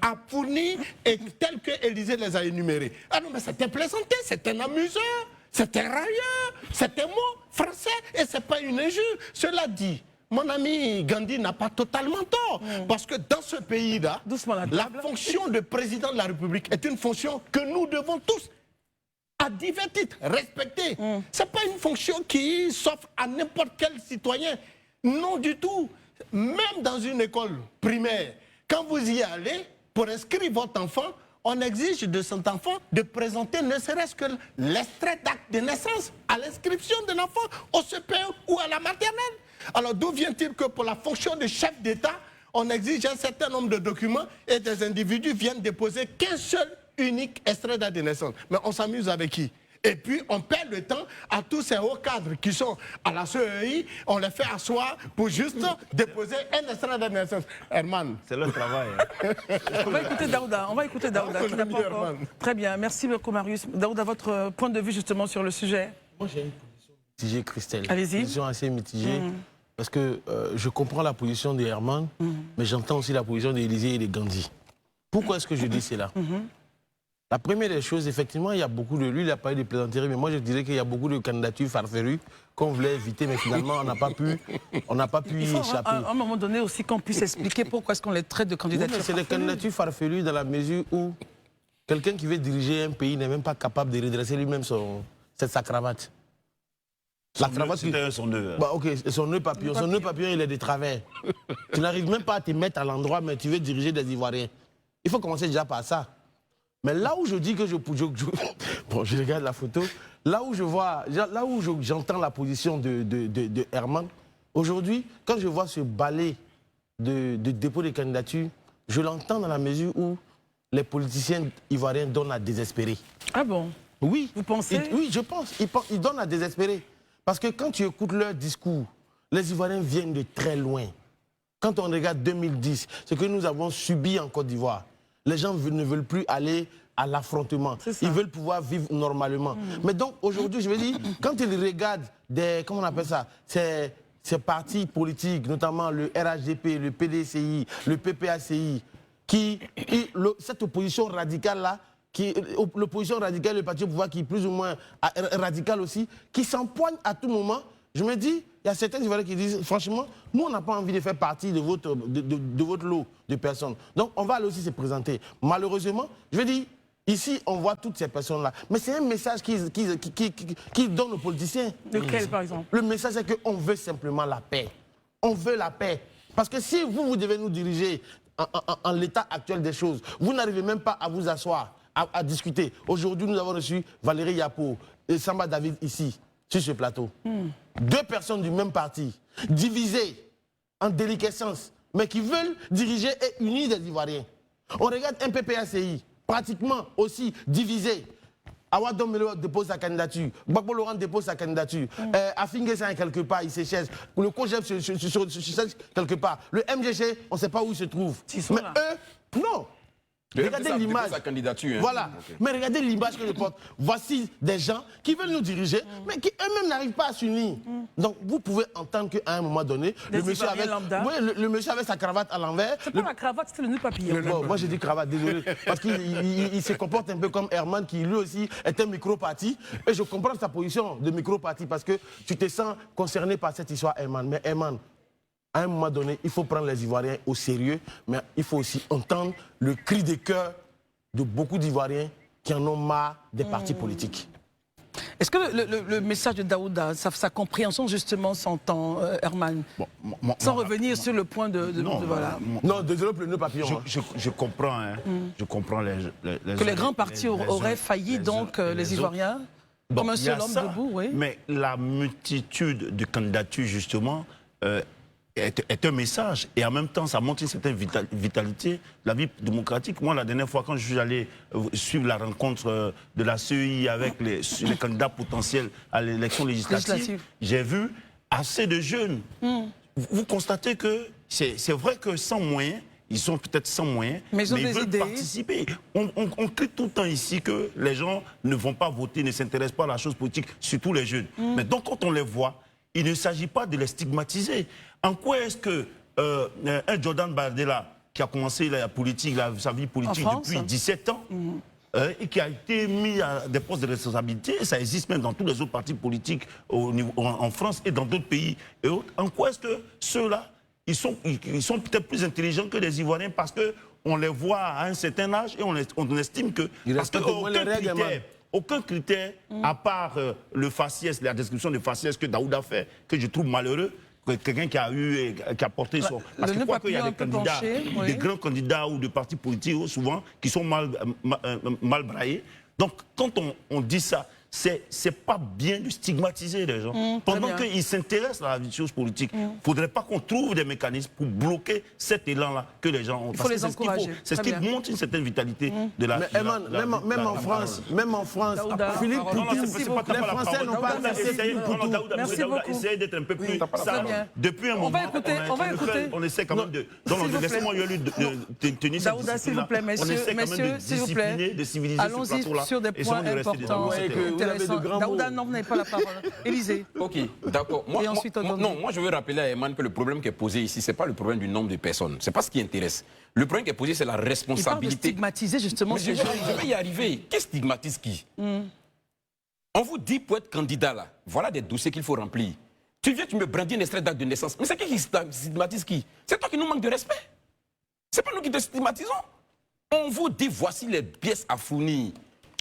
Speaker 8: à fournir et telles qu'Élysée les a énumérées. Ah non, mais c'était plaisanté, c'est un amuseur, c'est un railleur, c'est un mot français et c'est pas une injure. Cela dit, mon ami Gandhi n'a pas totalement tort. Parce que dans ce pays-là, la fonction de président de la République est une fonction que nous devons tous, à divers titres, respecter. Ce n'est pas une fonction qui s'offre à n'importe quel citoyen. Non du tout. Même dans une école primaire, quand vous y allez, pour inscrire votre enfant, on exige de cet enfant de présenter ne serait-ce que l'extrait d'acte de naissance à l'inscription de l'enfant au CPE ou à la maternelle. Alors d'où vient-il que pour la fonction de chef d'État, on exige un certain nombre de documents et des individus viennent déposer qu'un seul unique extrait d'acte de naissance? Mais on s'amuse avec qui? Et puis, on perd le temps à tous ces hauts cadres qui sont à la CEI, on les fait asseoir pour juste déposer un extrait de naissance. Herman,
Speaker 5: c'est leur travail.
Speaker 1: On va écouter Daouda. Qui n'a pas encore... Très bien, merci beaucoup Marius. Daouda, votre point de vue justement sur le sujet?
Speaker 4: Moi, j'ai une position mitigée, Christelle.
Speaker 1: Allez-y.
Speaker 4: Une position assez mitigée. Parce que je comprends la position de Herman, mais j'entends aussi la position d'Élysée et de Gandhi. Pourquoi est-ce que je dis cela? La première des choses, effectivement, il y a beaucoup de... Lui, il a parlé de plaisanterie, mais moi, je dirais qu'il y a beaucoup de candidatures farfelues qu'on voulait éviter, mais finalement, on n'a pas pu y échapper.
Speaker 1: À un moment donné aussi qu'on puisse expliquer pourquoi est-ce qu'on les traite de candidatures
Speaker 4: farfelues. C'est des candidatures farfelues dans la mesure où quelqu'un qui veut diriger un pays n'est même pas capable de redresser lui-même sa cravate. La cravate...
Speaker 5: C'était son nœud.
Speaker 4: Bah, ok, son nœud papillon. Son nœud papillon, il est de travers. Tu n'arrives même pas à te mettre à l'endroit, mais tu veux diriger des Ivoiriens. Il faut commencer déjà par ça. Mais là où je dis que bon, je regarde la photo, là où j'entends la position de Herman, aujourd'hui, quand je vois ce balai de dépôt de candidature, je l'entends dans la mesure où les politiciens ivoiriens donnent à désespérer.
Speaker 1: Ah bon?
Speaker 4: Oui.
Speaker 1: Vous pensez?
Speaker 4: Oui, je pense. Ils donnent à désespérer. Parce que quand tu écoutes leur discours, les Ivoiriens viennent de très loin. Quand on regarde 2010, ce que nous avons subi en Côte d'Ivoire, les gens ne veulent plus aller à l'affrontement. Ils veulent pouvoir vivre normalement. Mais donc, aujourd'hui, je veux dire, quand ils regardent comment on appelle ça, ces partis politiques, notamment le RHDP, le PDCI, le PPACI, cette opposition radicale-là, l'opposition radicale, le parti au pouvoir qui est plus ou moins radical aussi, qui s'empoigne à tout moment, je me dis, il y a certains Ivoiriens qui disent, franchement, nous, on n'a pas envie de faire partie de votre lot de personnes. Donc, on va aller aussi se présenter. Malheureusement, je veux dire, ici, on voit toutes ces personnes-là. Mais c'est un message qu'ils donnent aux politiciens.
Speaker 1: Lequel, par exemple?
Speaker 4: Le message, c'est qu'on veut simplement la paix. On veut la paix. Parce que si vous devez nous diriger en l'état actuel des choses, vous n'arrivez même pas à vous asseoir, à discuter. Aujourd'hui, nous avons reçu Valérie Yapo et Samba David ici, sur ce plateau. Deux personnes du même parti, divisées en déliquescence, mais qui veulent diriger et unir des Ivoiriens. On regarde un PPACI, pratiquement aussi divisé. Awa Domelo dépose sa candidature, Gbagbo Laurent dépose sa candidature, Afinguessin est quelque part, il s'échège, le COGEP se cherche quelque part, le MGC, on ne sait pas où il se trouve. Mais eux, non. Regardez l'image.
Speaker 6: Sa candidature. Hein.
Speaker 4: Voilà. Okay. Mais regardez l'image que je porte. Voici des gens qui veulent nous diriger, mais qui eux-mêmes n'arrivent pas à s'unir. Donc vous pouvez entendre qu'à un moment donné, le monsieur, le monsieur avait sa cravate à l'envers.
Speaker 1: C'est pas la cravate, c'est le nœud papillon.
Speaker 4: Bon, moi j'ai dit cravate, désolé. Parce qu'il se comporte un peu comme Herman, qui lui aussi est un micro-parti. Et je comprends sa position de micro-parti parce que tu te sens concerné par cette histoire, Herman. Mais Herman, à un moment donné, il faut prendre les Ivoiriens au sérieux, mais il faut aussi entendre le cri de cœur de beaucoup d'Ivoiriens qui en ont marre des partis politiques.
Speaker 1: Est-ce que le message de Daouda, sa compréhension justement s'entend, Herman, sans revenir sur le point de voilà.
Speaker 4: Non, désolé pour le nœud papillon.
Speaker 5: Je comprends, hein. Je comprends
Speaker 1: que les grands partis auraient failli, donc les Ivoiriens, comme un seul homme debout, oui.
Speaker 5: Mais la multitude de candidatures, justement, est un message. Et en même temps, ça montre une certaine vitalité de la vie démocratique. Moi, la dernière fois, quand je suis allé suivre la rencontre de la CEI avec les candidats potentiels à l'élection législative, j'ai vu assez de jeunes. Vous constatez que c'est vrai que sans moyens, ils sont peut-être sans moyens, mais ils veulent participer. On crie tout le temps ici que les gens ne vont pas voter, ne s'intéressent pas à la chose politique, surtout les jeunes. Mais donc, quand on les voit, il ne s'agit pas de les stigmatiser. En quoi est-ce que un Jordan Bardella, qui a commencé la politique, sa vie politique depuis 17 ans, et qui a été mis à des postes de responsabilité, ça existe même dans tous les autres partis politiques en France et dans d'autres pays et autres, en quoi est-ce que ceux-là, ils sont peut-être plus intelligents que les Ivoiriens parce qu'on les voit à un certain âge et on estime que... Parce aucun critère, à part le faciès, la description de faciès que Daouda fait, que je trouve malheureux, quelqu'un qui a porté son... Parce que quoi qu'il y a des candidats, des grands candidats ou de partis politiques, souvent, qui sont mal braillés. Donc, quand on dit ça, c'est pas bien de stigmatiser les gens. Pendant qu'ils s'intéressent à la vie politique, il ne faudrait pas qu'on trouve des mécanismes pour bloquer cet élan-là que les gens ont.
Speaker 1: Il faut les encourager.
Speaker 5: C'est ce qui montre une certaine vitalité de la...
Speaker 4: Même en France, Philippe Poutou, les Français n'ont pas accepté Poutou.
Speaker 1: Merci beaucoup.
Speaker 5: Essayez d'être un peu plus sage. Depuis un moment, on essaie quand même de... Laissez-moi lui tenir cette
Speaker 1: Daouda, s'il vous plaît, messieurs, s'il vous plaît.
Speaker 5: De civiliser ce plateau-là.
Speaker 1: Allons-y sur des points importants. Daouda, non, vous n'avez pas la parole. Élysée.
Speaker 6: Ok, d'accord. Moi, je veux rappeler à Herman que le problème qui est posé ici, ce n'est pas le problème du nombre de personnes. Ce n'est pas ce qui intéresse. Le problème qui est posé, c'est la responsabilité. Il parle de
Speaker 1: stigmatiser justement
Speaker 6: ces gens. Je vais y arriver. Qui stigmatise qui? On vous dit pour être candidat là, voilà des dossiers qu'il faut remplir. Tu viens, tu me brandis un extrait d'acte de naissance. Mais c'est qui stigmatise qui? C'est toi qui nous manque de respect. C'est pas nous qui te stigmatisons. On vous dit voici les pièces à fournir.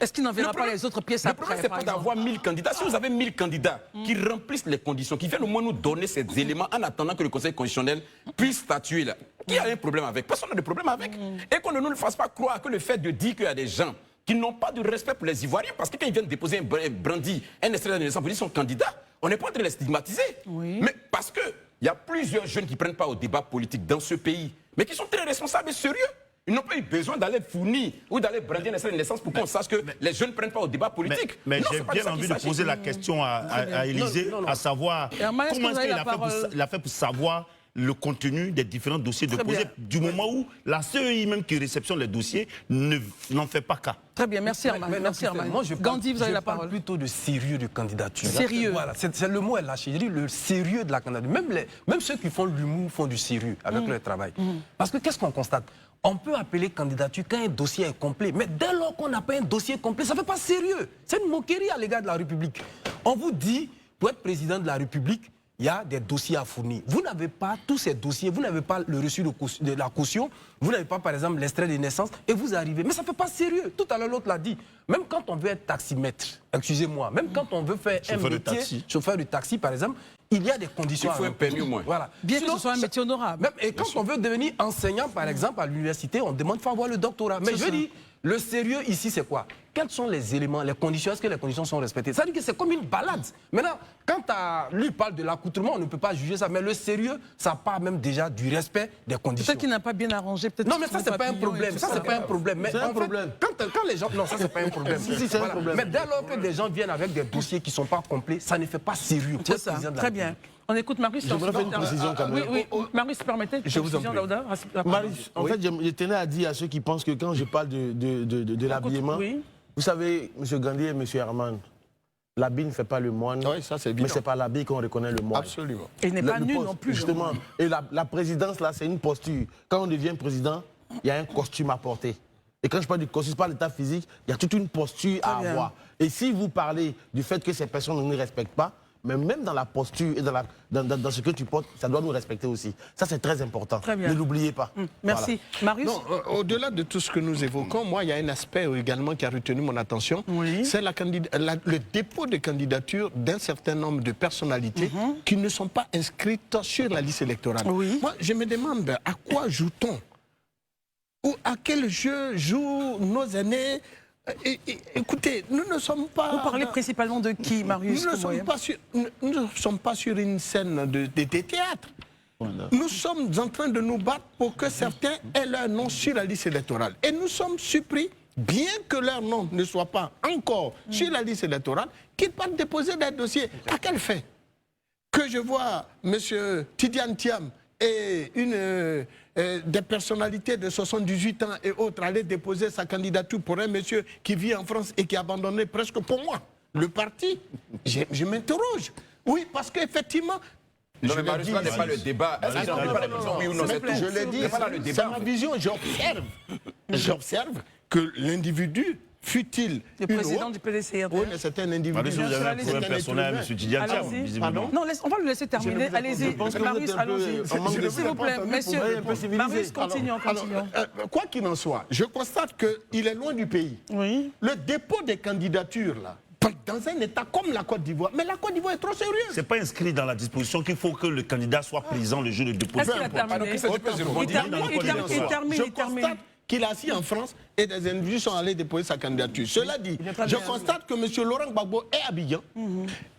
Speaker 1: Est-ce qu'il n'enverra pas les autres pièces après?
Speaker 6: Le problème, c'est pas d'avoir 1000 candidats. Si vous avez 1000 candidats qui remplissent les conditions, qui viennent au moins nous donner ces éléments en attendant que le Conseil constitutionnel puisse statuer là, qui a un problème avec? Personne n'a de problème avec. Et qu'on ne nous fasse pas croire que le fait de dire qu'il y a des gens qui n'ont pas de respect pour les Ivoiriens, parce que quand ils viennent déposer un brandy, un extrait de naissance, vous dites qu'ils sont candidats, on n'est pas en train de les stigmatiser. Mais parce qu'il y a plusieurs jeunes qui ne prennent pas au débat politique dans ce pays, mais qui sont très responsables et sérieux. Ils n'ont pas eu besoin d'aller fournir ou d'aller brandir un extrait de naissance pour qu'on sache que les jeunes ne prennent pas au débat politique.
Speaker 5: Mais j'ai bien envie de poser la question à Élysée, à savoir comment est-ce qu'il a fait pour savoir le contenu des différents dossiers déposés du moment où la CEI même qui réceptionne les dossiers n'en fait pas cas.
Speaker 1: Très bien, merci Herman.
Speaker 7: Moi,
Speaker 1: Gandhi, vous avez la parole.
Speaker 7: Je parle plutôt de sérieux de candidature.
Speaker 1: Sérieux.
Speaker 7: Voilà, le mot est lâché. Je dis le sérieux de la candidature. Même ceux qui font l'humour font du sérieux avec leur travail. Parce que qu'est-ce qu'on constate? On peut appeler candidature quand un dossier est complet, mais dès lors qu'on n'a pas un dossier complet, ça ne fait pas sérieux. C'est une moquerie à l'égard de la République. On vous dit, pour être président de la République, il y a des dossiers à fournir. Vous n'avez pas tous ces dossiers, vous n'avez pas le reçu de la caution, vous n'avez pas, par exemple, l'extrait de naissance, et vous arrivez. Mais ça ne fait pas sérieux. Tout à l'heure, l'autre l'a dit. Même quand on veut être taximètre, excusez-moi, même quand on veut faire un métier, chauffeur de taxi, par exemple, il y a des conditions.
Speaker 6: Il faut un permis au moins.
Speaker 7: Voilà.
Speaker 1: Bien que ce soit un métier honorable.
Speaker 7: Et quand on veut devenir enseignant, par exemple, à l'université, on demande de avoir le doctorat. Mais je dis, le sérieux ici, c'est quoi? quels sont les éléments, les conditions, est-ce que les conditions sont respectées? Ça veut dire que c'est comme une balade. Maintenant, quand lui parle de l'accoutrement, on ne peut pas juger ça, mais le sérieux, ça part même déjà du respect des conditions.
Speaker 1: Peut-être qu'il n'a pas bien arrangé, peut-être.
Speaker 7: Non, mais ça, c'est pas un problème. Ça, c'est pas un problème. Mais
Speaker 4: c'est un problème.
Speaker 7: Quand les gens... Non, ça, c'est pas un problème.
Speaker 4: Si, c'est un problème.
Speaker 7: Mais dès lors que des gens viennent avec des dossiers qui ne sont pas complets, ça ne fait pas sérieux.
Speaker 1: C'est ça, très bien. On écoute Marius.
Speaker 4: Je voudrais faire une précision quand même.
Speaker 1: Oui, Marius, permettez.
Speaker 7: Je vous en prie.
Speaker 4: Marius, en fait, je tenais à dire à ceux qui pensent que quand je parle de l'habillement, vous savez, M. Gandhi et M. Herman, l'habit ne fait pas le moine,
Speaker 8: Oui, ça c'est évident.
Speaker 4: mais c'est par l'habit qu'on reconnaît le moine.
Speaker 8: Absolument.
Speaker 1: Et il n'est pas nul non plus.
Speaker 4: Justement. Et la présidence, là, c'est une posture. Quand on devient président, il y a un costume à porter. Et quand je parle du costume, pas l'état physique, il y a toute une posture à avoir. Et si vous parlez du fait que ces personnes ne nous respectent pas, mais même dans la posture et dans ce que tu portes, ça doit nous respecter aussi. Ça, c'est très important.
Speaker 1: Très bien.
Speaker 4: Ne l'oubliez pas.
Speaker 1: Merci.
Speaker 4: Voilà.
Speaker 1: Marius.
Speaker 8: Au-delà de tout ce que nous évoquons, moi, il y a un aspect également qui a retenu mon attention.
Speaker 1: Oui.
Speaker 8: C'est le dépôt de candidature d'un certain nombre de personnalités qui ne sont pas inscrites sur la liste électorale.
Speaker 1: Oui.
Speaker 8: Moi, je me demande à quoi joue-t-on? Ou à quel jeu jouent nos aînés? Écoutez, nous ne sommes pas...
Speaker 1: Vous parlez principalement de qui, Marius?
Speaker 8: Nous ne sommes pas sur une scène de théâtre. Voilà. Nous sommes en train de nous battre pour que certains aient leur nom sur la liste électorale. Et nous sommes surpris, bien que leur nom ne soit pas encore sur la liste électorale, qu'ils partent déposer des dossiers. À quel fait? Que je vois M. Tidiane Thiam et des personnalités de 78 ans et autres aller déposer sa candidature pour un monsieur qui vit en France et qui a abandonné presque pour moi le parti. Je m'interroge. Oui, parce qu'effectivement...
Speaker 6: Non, mais Marius, là n'est pas le débat.
Speaker 8: Je l'ai dit, c'est ma vision. J'observe que l'individu, fut-il
Speaker 1: le président du PDCRD.
Speaker 8: Oui, mais c'est un individu.
Speaker 5: Marius, vous avez un problème personnel à M. Tidiane Thiam, visiblement.
Speaker 1: Non, on va le laisser terminer. Allez-y, Marius, allons-y. S'il vous plaît, messieurs. Marius, continuons.
Speaker 8: Quoi qu'il en soit, je constate qu'il est loin du pays.
Speaker 1: Oui.
Speaker 8: Le dépôt des candidatures, là, dans un État comme la Côte d'Ivoire, mais la Côte d'Ivoire est trop sérieuse.
Speaker 5: Ce n'est pas inscrit dans la disposition qu'il faut que le candidat soit présent le jour de dépôt.
Speaker 1: Est-ce qu'il a terminé? Il termine.
Speaker 8: Je constate qu'il est assis en France et des individus sont allés déposer sa candidature. Cela dit, je constate que M. Laurent Gbagbo est à Abidjan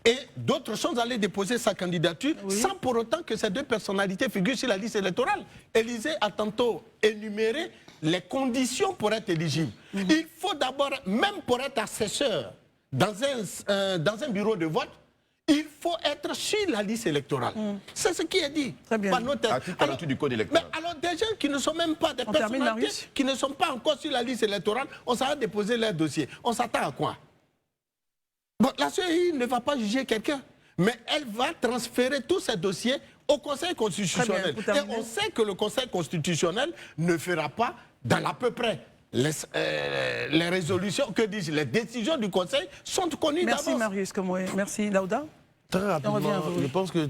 Speaker 8: et d'autres sont allés déposer sa candidature sans pour autant que ces deux personnalités figurent sur la liste électorale. Élysée a tantôt énuméré les conditions pour être éligible. Il faut d'abord, même pour être assesseur dans un bureau de vote, il faut être sur la liste électorale. C'est ce qui est dit.
Speaker 1: Très bien.
Speaker 8: Par notre...
Speaker 6: Article 48 du Code électoral.
Speaker 8: Mais alors, des gens qui ne sont même pas des personnalités, qui ne sont pas encore sur la liste électorale, on s'arrête de déposer leur dossier. On s'attend à quoi? Bon, la CEI ne va pas juger quelqu'un, mais elle va transférer tous ces dossiers au Conseil constitutionnel. Et on sait que le Conseil constitutionnel ne fera pas, dans l'à peu près, les résolutions, que dis-je, les décisions du Conseil sont connues d'avance.
Speaker 1: Merci Marius Komoué. Merci Daouda.
Speaker 4: Très rapidement, je pense que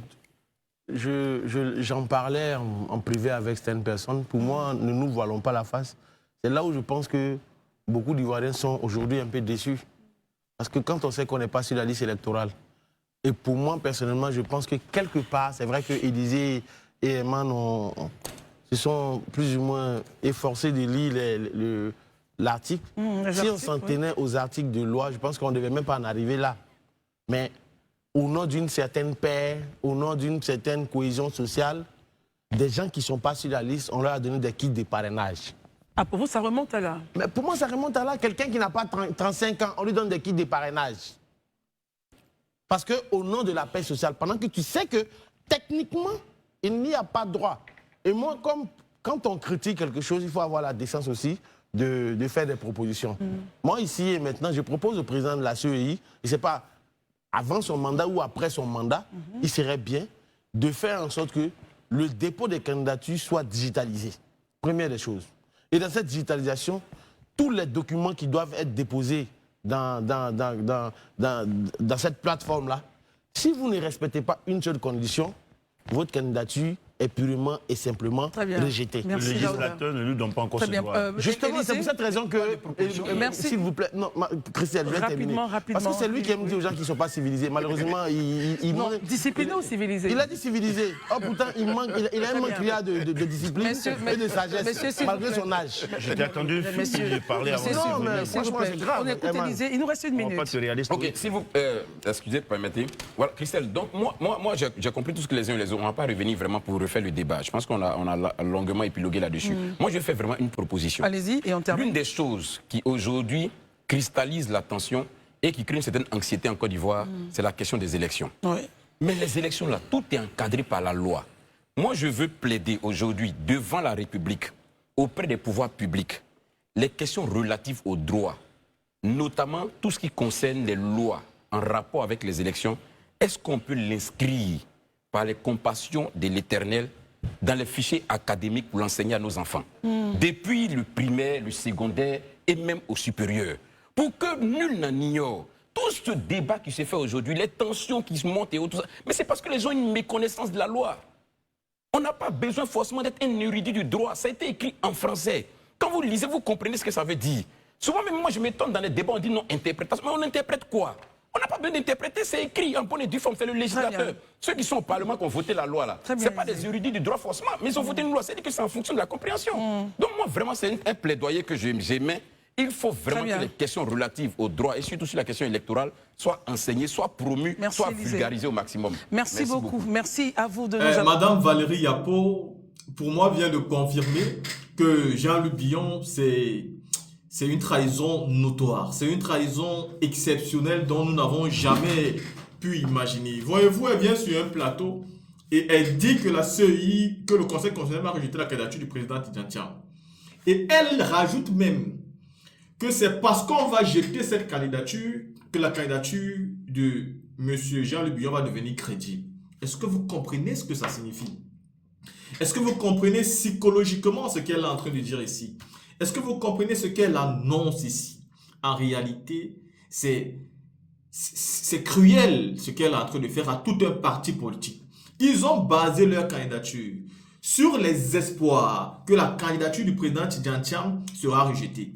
Speaker 4: j'en parlais en privé avec certaines personnes. Pour moi, ne nous voilons pas la face. C'est là où je pense que beaucoup d'Ivoiriens sont aujourd'hui un peu déçus. Parce que quand on sait qu'on n'est pas sur la liste électorale, et pour moi, personnellement, je pense que quelque part, c'est vrai que Élysée et Herman se sont plus ou moins efforcés de lire l'article. Si on s'en tenait aux articles de loi, je pense qu'on ne devait même pas en arriver là. Mais au nom d'une certaine paix, au nom d'une certaine cohésion sociale, des gens qui ne sont pas sur la liste, on leur a donné des kits de parrainage.
Speaker 1: Ah, pour vous, ça remonte à là?
Speaker 4: Mais pour moi, ça remonte à là. Quelqu'un qui n'a pas 35 ans, on lui donne des kits de parrainage. Parce qu'au nom de la paix sociale, pendant que tu sais que techniquement, il n'y a pas de droit. Et moi, comme quand on critique quelque chose, il faut avoir la décence aussi de faire des propositions. Moi, ici et maintenant, je propose au président de la CEI, et ce n'est pas avant son mandat ou après son mandat, il serait bien de faire en sorte que le dépôt des candidatures soit digitalisé. Première des choses. Et dans cette digitalisation, tous les documents qui doivent être déposés dans cette plateforme-là, si vous ne respectez pas une seule condition, votre candidature est purement et simplement rejeté.
Speaker 5: Le législateur ne lui donne pas encore ce droit.
Speaker 4: Justement, c'est pour cette raison que, s'il vous plaît, non, Christelle, je vais terminer. Parce que c'est lui qui aime dire aux gens qui ne sont pas civilisés. Malheureusement,
Speaker 1: non, discipliné ou civilisé?
Speaker 4: Il a dit civilisé. Oh, pourtant, il a un manque de discipline et de sagesse, malgré son âge.
Speaker 5: J'étais attendu de parler avant.
Speaker 4: Non, mais franchement, c'est grave.
Speaker 1: On écoute Élisée, il nous reste une minute.
Speaker 6: Ok, si vous, excusez, permettez. Voilà, Christelle, donc moi j'ai compris tout ce que les uns et les autres. On ne va pas revenir vraiment pour refaire le débat. Je pense qu'on a longuement épilogué là-dessus. Moi, je fais vraiment une proposition.
Speaker 1: Allez-y et on termine.
Speaker 6: L'une des choses qui aujourd'hui cristallise l'attention et qui crée une certaine anxiété en Côte d'Ivoire, c'est la question des élections.
Speaker 1: Oui.
Speaker 6: Mais les élections, là, tout est encadré par la loi. Moi, je veux plaider aujourd'hui devant la République, auprès des pouvoirs publics, les questions relatives aux droits, notamment tout ce qui concerne les lois en rapport avec les élections. Est-ce qu'on peut l'inscrire par les compassions de l'Éternel dans les fichiers académiques pour l'enseigner à nos enfants, depuis le primaire, le secondaire et même au supérieur, pour que nul n'en ignore. Tout ce débat qui s'est fait aujourd'hui, les tensions qui se montent et tout ça, mais c'est parce que les gens ont une méconnaissance de la loi. On n'a pas besoin forcément d'être un érudit du droit. Ça a été écrit en français. Quand vous lisez, vous comprenez ce que ça veut dire. Souvent, même moi, je m'étonne dans les débats, on dit non, interprétation. Mais on interprète quoi? On n'a pas besoin d'interpréter, c'est écrit en bonne et due forme, c'est le législateur. Ceux qui sont au Parlement qui ont voté la loi, là, ce n'est pas des érudits du droit forcément, mais ils ont voté une loi, c'est-à-dire que c'est en fonction de la compréhension. Donc moi, vraiment, c'est un plaidoyer que j'émets. Il faut vraiment que les questions relatives aux droits et surtout sur la question électorale soient enseignées, soient promues, soient vulgarisées au maximum.
Speaker 1: Merci beaucoup. Merci à vous de nous avoir...
Speaker 9: Madame Valérie Yapo, pour moi, vient de confirmer que Jean-Luc Billon, c'est une trahison notoire. C'est une trahison exceptionnelle dont nous n'avons jamais pu imaginer. Voyez-vous, elle vient sur un plateau et elle dit que la CEI, que le Conseil constitutionnel a rejeté la candidature du président Tidjane Thiam. Et elle rajoute même que c'est parce qu'on va jeter cette candidature que la candidature de M. Jean-Luc Billon va devenir crédible. Est-ce que vous comprenez ce que ça signifie? Est-ce que vous comprenez psychologiquement ce qu'elle est en train de dire ici? Est-ce que vous comprenez ce qu'elle annonce ici? En réalité, c'est cruel ce qu'elle est en train de faire à tout un parti politique. Ils ont basé leur candidature sur les espoirs que la candidature du président Tidjane Thiam sera rejetée.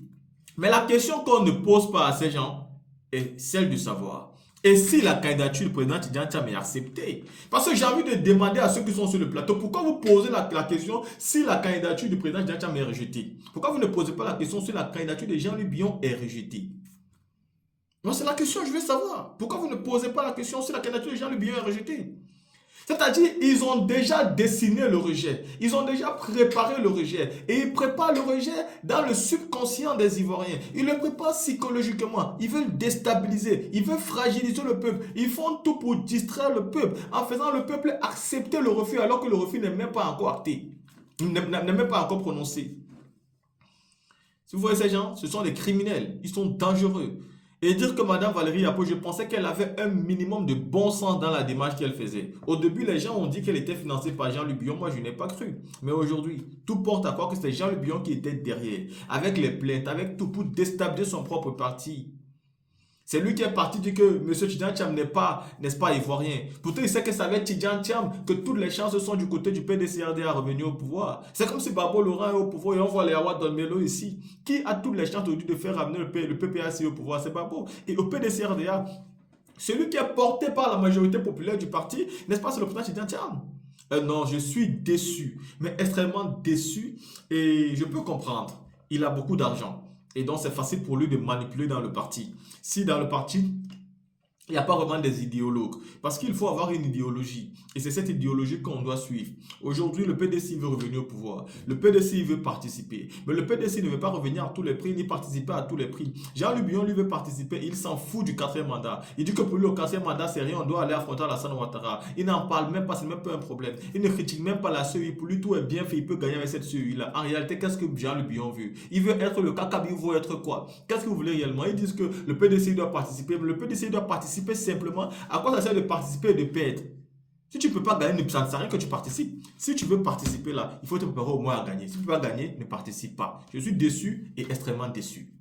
Speaker 9: Mais la question qu'on ne pose pas à ces gens est celle de savoir. Et si la candidature du président Tidjane Thiam est acceptée? Parce que j'ai envie de demander à ceux qui sont sur le plateau, pourquoi vous posez la question si la candidature du président Tidjane Thiam est rejetée? Pourquoi vous ne posez pas la question si la candidature de Jean-Luc Billon est rejetée? Moi, c'est la question que je veux savoir. Pourquoi vous ne posez pas la question si la candidature de Jean-Luc Billon est rejetée? C'est-à-dire, ils ont déjà dessiné le rejet. Ils ont déjà préparé le rejet. Et ils préparent le rejet dans le subconscient des Ivoiriens. Ils le préparent psychologiquement. Ils veulent déstabiliser. Ils veulent fragiliser le peuple. Ils font tout pour distraire le peuple en faisant le peuple accepter le refus alors que le refus n'est même pas encore acté. N'est même pas encore prononcé. Si vous voyez ces gens, ce sont des criminels. Ils sont dangereux. Et dire que Mme Valérie Yapo, je pensais qu'elle avait un minimum de bon sens dans la démarche qu'elle faisait. Au début, les gens ont dit qu'elle était financée par Jean-Luc Billon. Moi, je n'ai pas cru. Mais aujourd'hui, tout porte à croire que c'était Jean-Luc Billon qui était derrière. Avec les plaintes, avec tout pour déstabiliser son propre parti. C'est lui qui est parti dire que M. Tidjane Thiam n'est pas, n'est-ce pas, ivoirien. Pourtant, il sait que ça va être Tidjane Thiam, que toutes les chances sont du côté du PDCRD à revenir au pouvoir. C'est comme si Babo Laurent est au pouvoir et on voit les Awa Donmelo ici. Qui a toutes les chances aujourd'hui de faire ramener le PPAC au pouvoir? C'est Babo. Et au PDCRDA, celui qui est porté par la majorité populaire du parti, n'est-ce pas, c'est le président Tidjane Thiam. Non, je suis déçu, mais extrêmement déçu. Et je peux comprendre. Il a beaucoup d'argent. Et donc, c'est facile pour lui de manipuler dans le parti. Si dans le parti, il n'y a pas vraiment des idéologues. Parce qu'il faut avoir une idéologie. Et c'est cette idéologie qu'on doit suivre. Aujourd'hui, le PDC veut revenir au pouvoir. Le PDC veut participer. Mais le PDC ne veut pas revenir à tous les prix, ni participer à tous les prix. Jean-Luc Billon, lui, veut participer. Il s'en fout du 4e mandat. Il dit que pour lui, le 4e mandat, c'est rien. On doit aller affronter Alassane Ouattara. Il n'en parle même pas. C'est même pas un problème. Il ne critique même pas la CEI. Pour lui, tout est bien fait. Il peut gagner avec cette CEI-là. En réalité, qu'est-ce que Jean-Luc Billon veut? Il veut être le Kakabi. Il veut être quoi? Qu'est-ce que vous voulez réellement? Ils disent que le PDC doit participer. Mais le PDC doit participer simplement. À quoi ça sert de participer et de perdre? Si tu ne peux pas gagner, ça ne sert à rien que tu participes. Si tu veux participer là, il faut te préparer au moins à gagner. Si tu ne peux pas gagner, ne participe pas. Je suis déçu et extrêmement déçu.